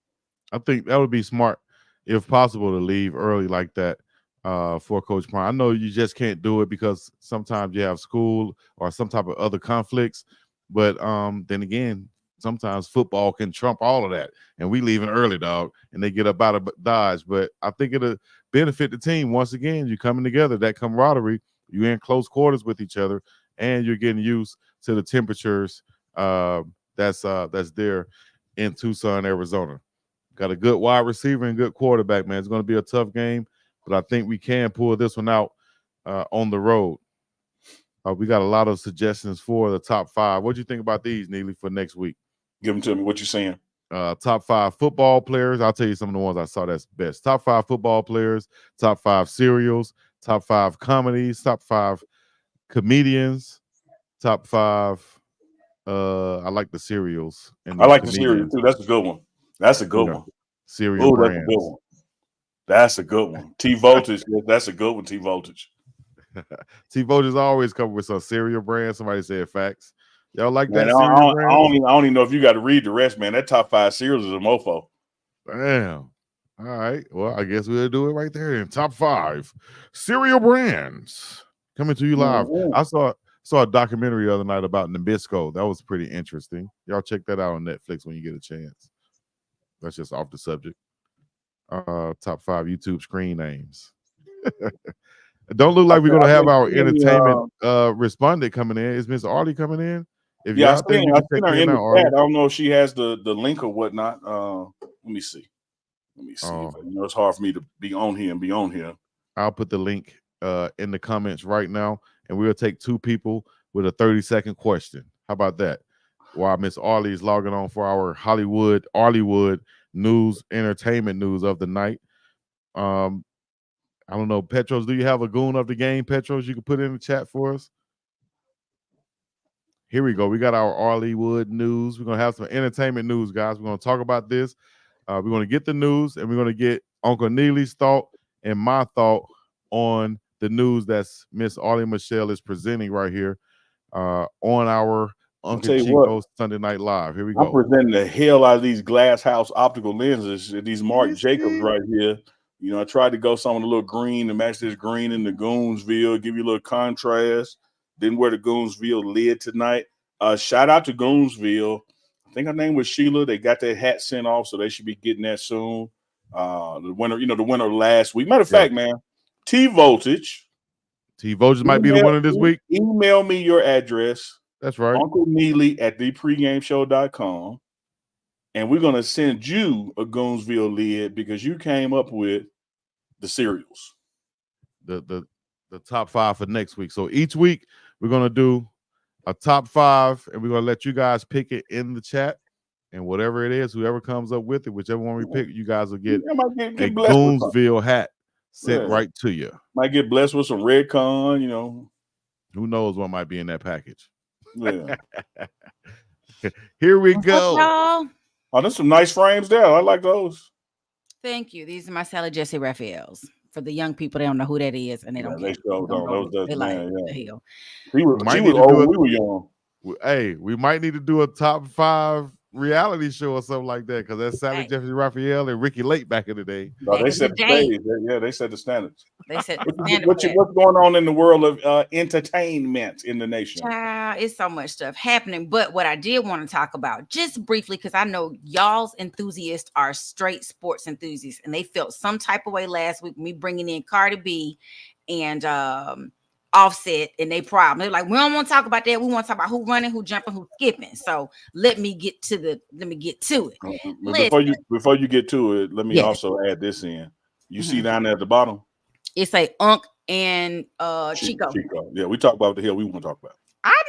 I think that would be smart, if possible, to leave early like that for Coach Prime. I know you just can't do it because sometimes you have school or some type of other conflicts, but then again, sometimes football can trump all of that, and we leaving early, dog, and they get up out of Dodge. But I think it'll benefit the team once again. You coming together, that camaraderie, you're in close quarters with each other, and you're getting used to the temperatures that's there in Tucson, Arizona. Got a good wide receiver and good quarterback, man. It's going to be a tough game, but I think we can pull this one out on the road. We got a lot of suggestions for the top 5. What do you think about these, Neely, for next week? Give them to me. What you saying? Top 5 football players. I'll tell you some of the ones I saw that's best. Top 5 football players, top 5 serials, top 5 comedies, top 5 comedians, top 5. I like the cereals. And I like the cereal too. That's a good one. That's a good one. Cereal brands. That's a good one. That's a good one. T Voltage. That's a good one. T Voltage. T Voltage always come with some cereal brand. Somebody said facts. Y'all like Man, that cereal brand? I don't even know if you got to read the rest, man. That top 5 cereals is a mofo. Damn. All right. Well, I guess we'll do it right there in top 5 cereal brands coming to you live. Mm-hmm. I saw a documentary the other night about Nabisco. That was pretty interesting. Y'all check that out on Netflix when you get a chance. That's just off the subject. Top 5 YouTube screen names. Don't look like we're going to have our entertainment respondent coming in. Is Miss Arlie coming in? If you're out there, you can seen her in the chat. I don't know if she has the link or whatnot. Let me see. It's hard for me to be on here. I'll put the link in the comments right now, and we'll take 2 people with a 30-second question. How about that? While Miss Arlie is logging on for our Hollywood news, entertainment news of the night. I don't know, Petros, do you have a goon of the game, Petros, you can put in the chat for us? Here we go. We got our Hollywood news. We're going to have some entertainment news, guys. We're going to talk about this. We're going to get the news, and we're going to get Uncle Neely's thought and my thought on the news that's Miss Arlie Michelle is presenting right here on our Uncle Chico Sunday Night Live. Here we go. I'm presenting the hell out of these glass house optical lenses, these Marc Jacobs right here. I tried to go some of the little green to match this green in the Goonsville, give you a little contrast. Didn't wear the Goonsville lid tonight. Shout out to Goonsville. I think her name was Sheila. They got that hat sent off, so they should be getting that soon. The winner last week. Matter of fact, man, T Voltage. T Voltage might be the winner this week. Email me your address. That's right. Uncle Neely at thepregameshow.com. And we're going to send you a Goonsville lid because you came up with the cereals. The top 5 for next week. So each week we're going to do a top 5, and we're going to let you guys pick it in the chat. And whatever it is, whoever comes up with it, whichever one we pick, you guys will get a Goonsville hat sent right to you. Might get blessed with some Redcon, Who knows what might be in that package. Yeah. Here we go. Oh, there's some nice frames there. I like those. Thank you. These are my Sally Jesse Raphaels. For the young people, they don't know who that is, and they don't care. They like the hell. She was old when we were young. Hey, we might need to do a top 5 reality show or something like that, because that's Sally Jesse Raphael and Ricky Lake back in the day. No, they set the stage. They set the standards. They said what's going on in the world of entertainment in the nation? Child, it's so much stuff happening. But what I did want to talk about, just briefly, because I know y'all's enthusiasts are straight sports enthusiasts, and they felt some type of way last week, me bringing in Cardi B and Offset and they problem. They're like, we don't want to talk about that. We want to talk about who running, who jumping, who skipping. So let me get to it. Before you get to it, let me also add this in. You see down there at the bottom? It's a Unc and Chico. Yeah, we talk about the hell we want to talk about. I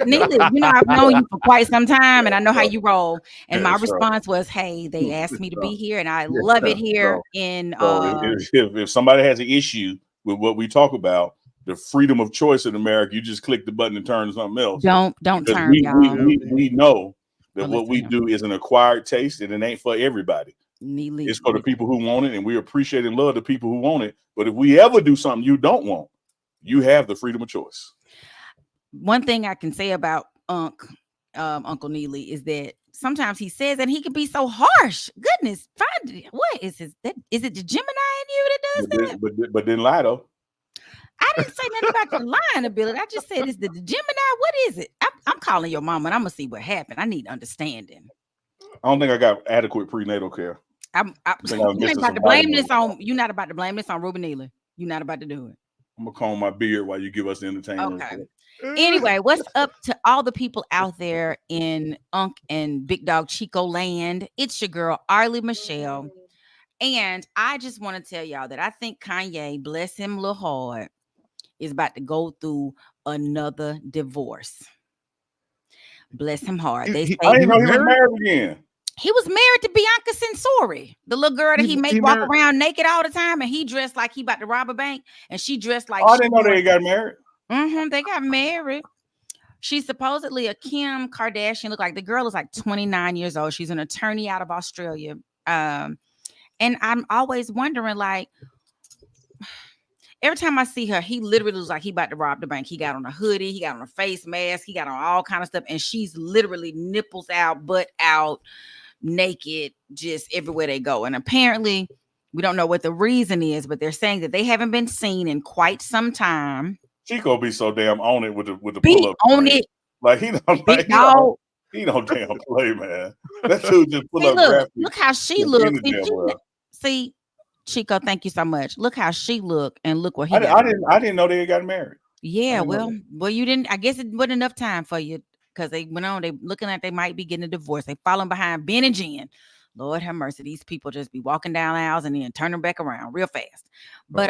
Neely, I've known you for quite some time, and I know how you roll. And my So, response was, "Hey, they asked me to be here, and I yeah, love it here." If somebody has an issue with what we talk about, the freedom of choice in America, you just click the button and turn to something else. Don't Because turn, y'all. we know that what we Listen. do is an acquired taste, and it ain't for everybody. Neely, It's for the people who want it, and we appreciate and love the people who want it. But if we ever do something you don't want, you have the freedom of choice. One thing I can say about Uncle Neely is that sometimes he says, and he can be so harsh. Goodness, what is his? Is it the Gemini in you that does that? But then lie though. I didn't say nothing about your lying ability. I just said, is the Gemini? What is it? I'm calling your mama, and I'm gonna see what happened. I need understanding. I don't think I got adequate prenatal care. You're not about to blame this on Ruben Neely. You're not about to do it. I'm gonna comb my beard while you give us the entertainment. Okay. Anyway, what's up to all the people out there in Unc and Big Dog Chico land? It's your girl, Arlie Michelle. And I just want to tell y'all that I think Kanye, bless him a little hard, is about to go through another divorce. Bless him hard. They say I didn't know he was married again. He was married to Bianca Censori, the little girl that he walk around naked all the time, and he dressed like he about to rob a bank, and she dressed like. I didn't know they got married. They got married. She's supposedly a Kim Kardashian. Look like the girl is like 29 years old. She's an attorney out of Australia. And I'm always wondering, like, every time I see her, he literally looks like he about to rob the bank. He got on a hoodie, he got on a face mask, he got on all kind of stuff, and she's literally nipples out, butt out, naked, just everywhere they go. And apparently, we don't know what the reason is, but they're saying that they haven't been seen in quite some time. Chico be so damn on it with the be pull up. On it. Like he don't like he don't damn play, man. That dude just pull up. Look how she looks. See, Chico, thank you so much. Look how she looked, and look what he I didn't know they got married. Yeah, well, you didn't. I guess it wasn't enough time for you because they went on. They looking like they might be getting a divorce. They following behind Ben and Jen. Lord have mercy. These people just be walking down aisles and then turning back around real fast. But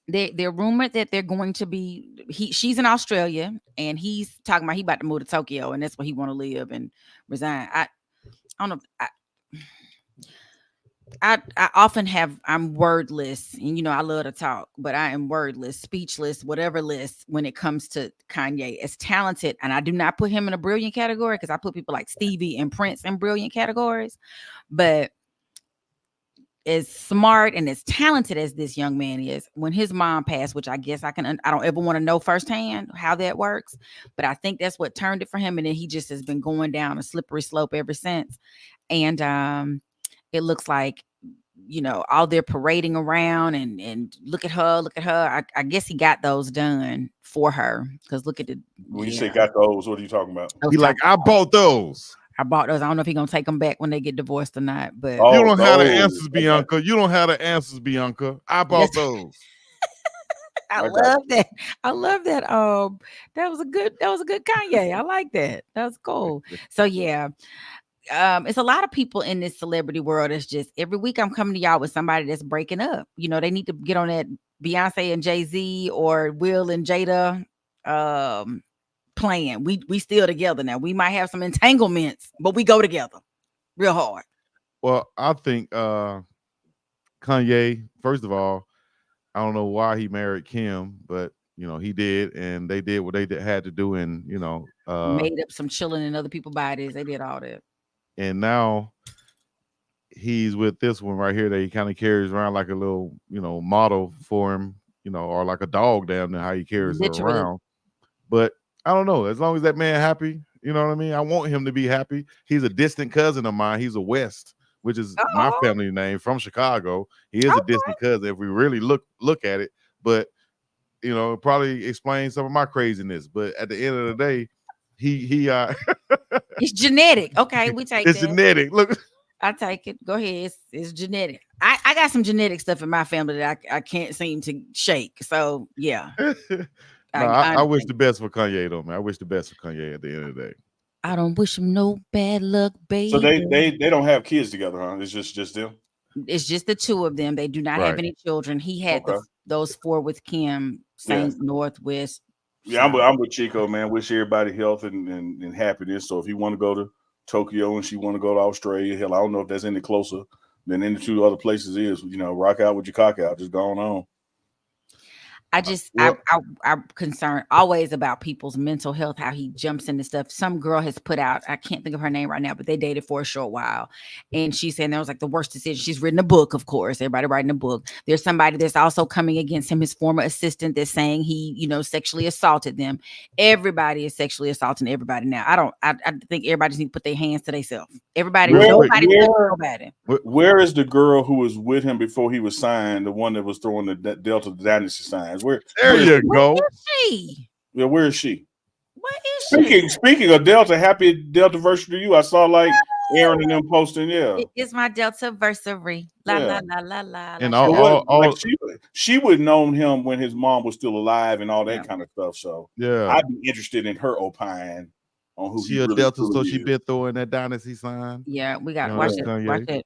they're rumored that they're going to be. She's in Australia, and he's talking about he about to move to Tokyo, and that's where he want to live and resign. I don't know. I often I'm wordless, and I love to talk, but I am wordless, speechless, whatever list when it comes to Kanye. As talented, and I do not put him in a brilliant category because I put people like Stevie and Prince in brilliant categories, but as smart and as talented as this young man is, when his mom passed, which I guess I don't ever want to know firsthand how that works, but I think that's what turned it for him, and then he just has been going down a slippery slope ever since. And it looks like, all their parading around and look at her. I guess he got those done for her because look at when you say got those, what are you talking about? I bought those. I don't know if he's gonna take them back when they get divorced or not, but you don't have the answers, Bianca. You don't have the answers, Bianca. I bought those. I love that. That was a good Kanye. I like that. That was cool. So yeah. It's a lot of people in this celebrity world. It's just every week I'm coming to y'all with somebody that's breaking up. They need to get on that Beyonce and Jay-Z or Will and Jada plan. We still together now. We might have some entanglements, but we go together real hard. Well, I think Kanye, first of all, I don't know why he married Kim, but he did, and they did what they had to do, and made up some chilling in other people's bodies. They did all that. And now he's with this one right here that he kind of carries around like a little, model for him, or like a dog down there, how he carries her around. But I don't know. As long as that man happy, you know what I mean? I want him to be happy. He's a distant cousin of mine. He's a West, which is my family name from Chicago. He is a distant cousin if we really look at it. But, it probably explains some of my craziness. But at the end of the day, he it's genetic. Okay, we take it's genetic. Look, I take it. Go ahead. It's genetic. I got some genetic stuff in my family that I can't seem to shake. So yeah. I wish the best for Kanye though, man. I wish the best for Kanye at the end of the day. I don't wish him no bad luck, baby. So they don't have kids together, huh? It's just them. It's just the two of them. They do not have any children. He had those 4 with Kim, St. Northwest Yeah, I'm with Chico, man. Wish everybody health and happiness. So if you want to go to Tokyo and she want to go to Australia, hell, I don't know if that's any closer than any two other places is. Rock out with your cock out. Just going on. I'm concerned always about people's mental health, how he jumps into stuff. Some girl has put out, I can't think of her name right now, but they dated for a short while. And she's saying that was like the worst decision. She's written a book, of course, everybody writing a book. There's somebody that's also coming against him, his former assistant, that's saying he, sexually assaulted them. Everybody is sexually assaulting everybody now. I think everybody just need to put their hands to themselves. Nobody. Where is the girl who was with him before he was signed? The one that was throwing the Delta Dynasty signs. Where you go. Where is she? Yeah, where is she? Where is she? Speaking of Delta, happy Delta version to you. I saw like Aaron and them posting. Yeah, it is my Delta versary. La la la la la. And she would have known him when his mom was still alive and all that kind of stuff. So yeah, I'd be interested in her opine on who she a really, Delta, really so is. she been throwing that dynasty sign. Yeah, we got watch it.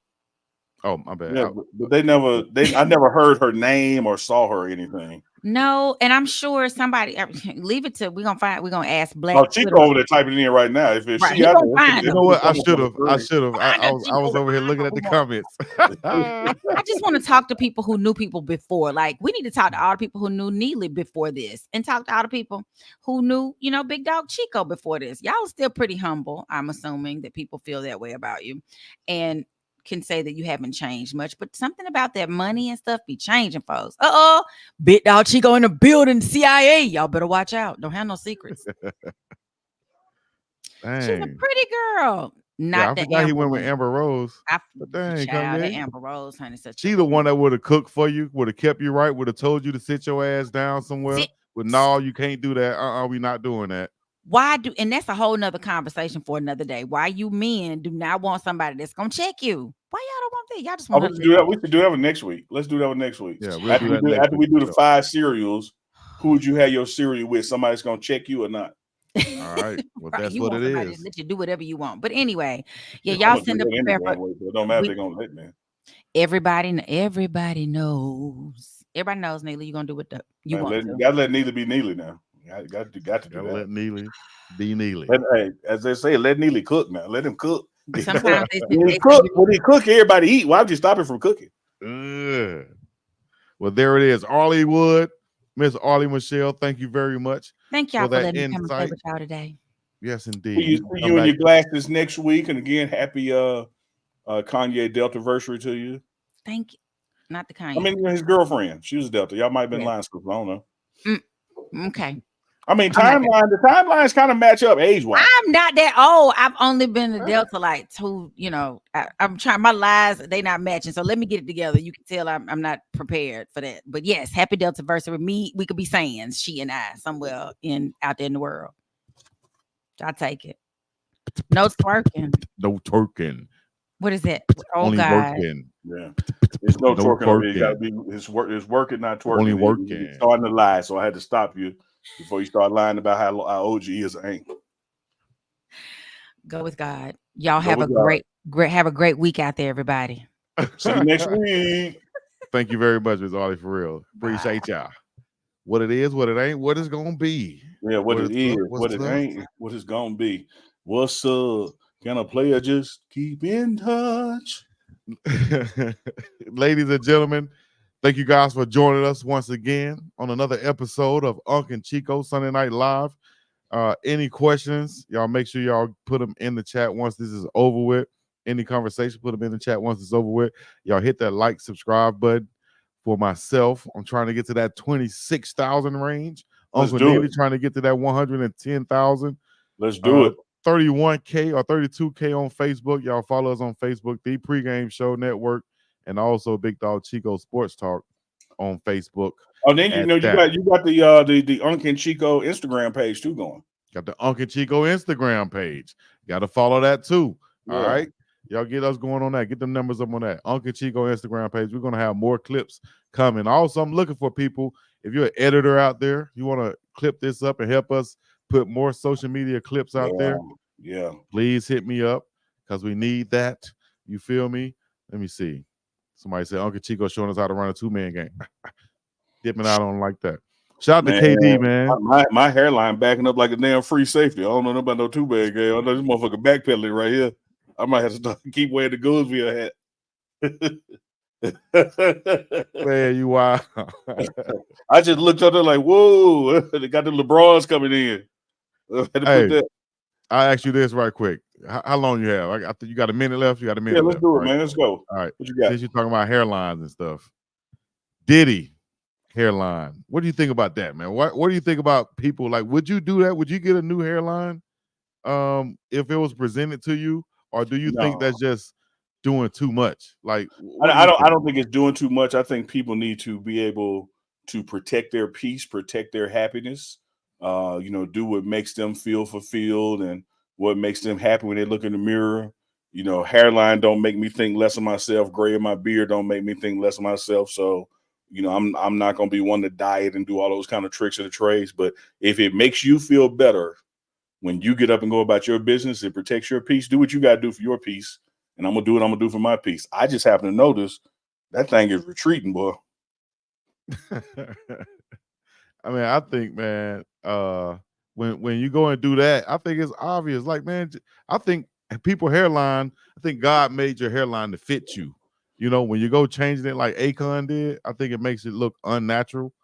Oh, my bad. Yeah, but I never heard her name or saw her or anything. No, and I'm sure somebody leave it to we're gonna ask Black. Oh, Chico over there typing it in right now. If it's she out there, you know what? I should have. I was over here looking at the comments. I just want to talk to people who knew people before. Like, we need to talk to all the people who knew Neely before this, and talk to all the people who knew, Big Dog Chico before this. Y'all are still pretty humble. I'm assuming that people feel that way about you, and can say that you haven't changed much, but something about that money and stuff be changing, folks. Big Dog Chico in the building, CIA. Y'all better watch out. Don't have no secrets. She's a pretty girl. I forgot he went with Amber Rose. Amber Rose, honey. She the one that would have cooked for you, would have kept you right, would have told you to sit your ass down somewhere. No, you can't do that. We not doing that. And that's a whole nother conversation for another day. Why you men do not want somebody that's gonna check you? Why y'all don't want that? Y'all just want to do that. We should do that one next week. Let's do that one next week. Yeah, after we do the 5 cereals, who would you have your cereal with? Somebody's gonna check you or not? All right. Well, that's what it is. Let you do whatever you want. But anyway, y'all send up anyway, it don't matter if they're gonna let me. Everybody knows. Everybody knows, Neely, you're gonna do what you want. You gotta let Neely be Neely now. Got to do that. Let Neely be Neely. Hey, as they say, let Neely cook now. Let him cook. Sometimes when he cook, everybody eat. Why would you stop him from cooking? Well, there it is. Harleywood, Miss Arlie Michelle. Thank you very much. Thank y'all for letting me come and play with y'all today. Yes, indeed. See you and your glasses next week. And again, happy Kanye Delta anniversary to you. Thank you. Not the Kanye. I mean, his girlfriend. She was Delta. Y'all might have been lying stuff. I don't know. Okay. I mean, the timelines kind of match up age-wise. I'm not that old. I've only been a Delta like 2, I'm trying, my lies, they not matching. So let me get it together. You can tell I'm not prepared for that. But yes, happy Delta anniversary. We could be saying, she and I, somewhere out there in the world. I'll take it. No twerking. No twerking. What is that? Oh, only God. Working. Yeah. There's no twerking over here. You gotta be it's working, not twerking. Only working. You're starting to lie, so I had to stop you before you start lying about how old you is or ain't. Go with God. Y'all have a great week out there, everybody. See you next week. Thank you very much, Ms. Arlie, for real. Appreciate y'all. What it is, what it ain't, what it's gonna be. Yeah, what it is, what it ain't, what it's gonna be. What's up? Can a player just keep in touch? Ladies and gentlemen, thank you guys for joining us once again on another episode of Unc and Chico Sunday Night Live. Any questions, y'all make sure y'all put them in the chat once this is over with. Any conversation, put them in the chat once it's over with. Y'all hit that like, subscribe button. For myself, I'm trying to get to that 26,000 range. Uncle Neely trying to get to that 110,000. Let's do it. 31K or 32K on Facebook. Y'all follow us on Facebook, The Pregame Show Network, and also Big Dog Chico Sports Talk on Facebook. Oh, then you got the Unc and Chico Instagram page too going. Got the Unc and Chico Instagram page. Got to follow that too. Yeah. All right. Y'all get us going on that. Get the numbers up on that. Unc and Chico Instagram page. We're going to have more clips coming. Also, I'm looking for people. If you're an editor out there, you want to clip this up and help us put more social media clips out there. Yeah. Please hit me up because we need that. You feel me? Let me see. Somebody said Uncle Chico showing us how to run a 2-man game. Dipping out on like that. Shout out to Man, KD, man. my hairline backing up like a damn free safety. I don't know about no two bag game. I know this motherfucker backpedaling right here. I might have to start, keep wearing the Gooseville hat. Man, you wild. I just looked up there like, whoa, they got the LeBrons coming in. I had to Hey, put that. I'll ask you this right quick. How long you have? I think you got a minute left. You got a minute Yeah, let's left. do it, Right? man. Let's go. All right. What you got? Since you're talking about hairlines and stuff, Diddy hairline. What do you think about that, man? What do you think about people? Like, would you do that? Would you get a new hairline if it was presented to you, or do you think No. that's just doing too much? Like, I don't think it's doing too much. I think people need to be able to protect their peace, protect their happiness, do what makes them feel fulfilled and what makes them happy when they look in the mirror. Hairline don't make me think less of myself. Gray in my beard don't make me think less of myself. So, I'm not going to be one to diet and do all those kind of tricks of the trades. But if it makes you feel better when you get up and go about your business, it protects your peace, do what you got to do for your peace. And I'm going to do what I'm going to do for my peace. I just happen to notice that thing is retreating, boy. I mean, I think, man, when you go and do that, I think it's obvious. Like, man, I think people hairline, I think God made your hairline to fit you. When you go changing it like Akon did, I think it makes it look unnatural,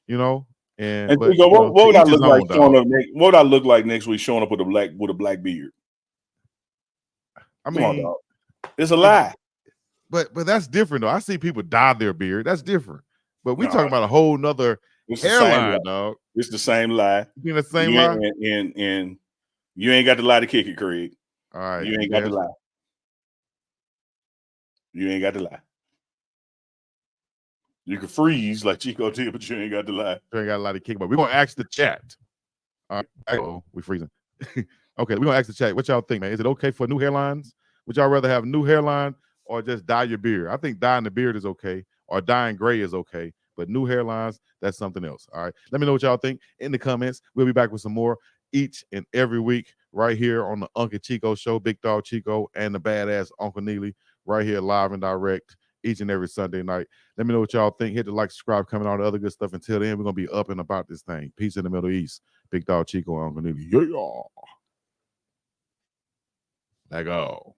And And but Chico, what to would I each his look like own, showing dog. up next? What would I look like next week showing up with a black beard? I Come on, mean, dog. It's a lie. but that's different though. I see people dye their beard. That's different. But we No, talking about a whole nother it's the same hairline, lie. dog. It's the same lie. You mean the same lie? And you ain't got the lie to kick it, Craig. All right. You ain't got the lie. You ain't got the lie. You can freeze like Chico did, but you ain't got the lie. You ain't got a lot to kick, but we're gonna ask the chat. All right. Oh, we freezing. Okay, we're gonna ask the chat. What y'all think, man? Is it okay for new hairlines? Would y'all rather have new hairline or just dye your beard? I think dyeing the beard is okay, or dyeing gray is okay, but new hairlines, that's something else. All right. Let me know what y'all think in the comments. We'll be back with some more each and every week right here on the Uncle Chico Show. Big Dog Chico and the badass Uncle Neely right here live and direct each and every Sunday night. Let me know what y'all think. Hit the like, subscribe, comment, all the other good stuff. Until then, we're going to be up and about this thing. Peace in the Middle East. Big Dog Chico and Uncle Neely. Yeah. Let go.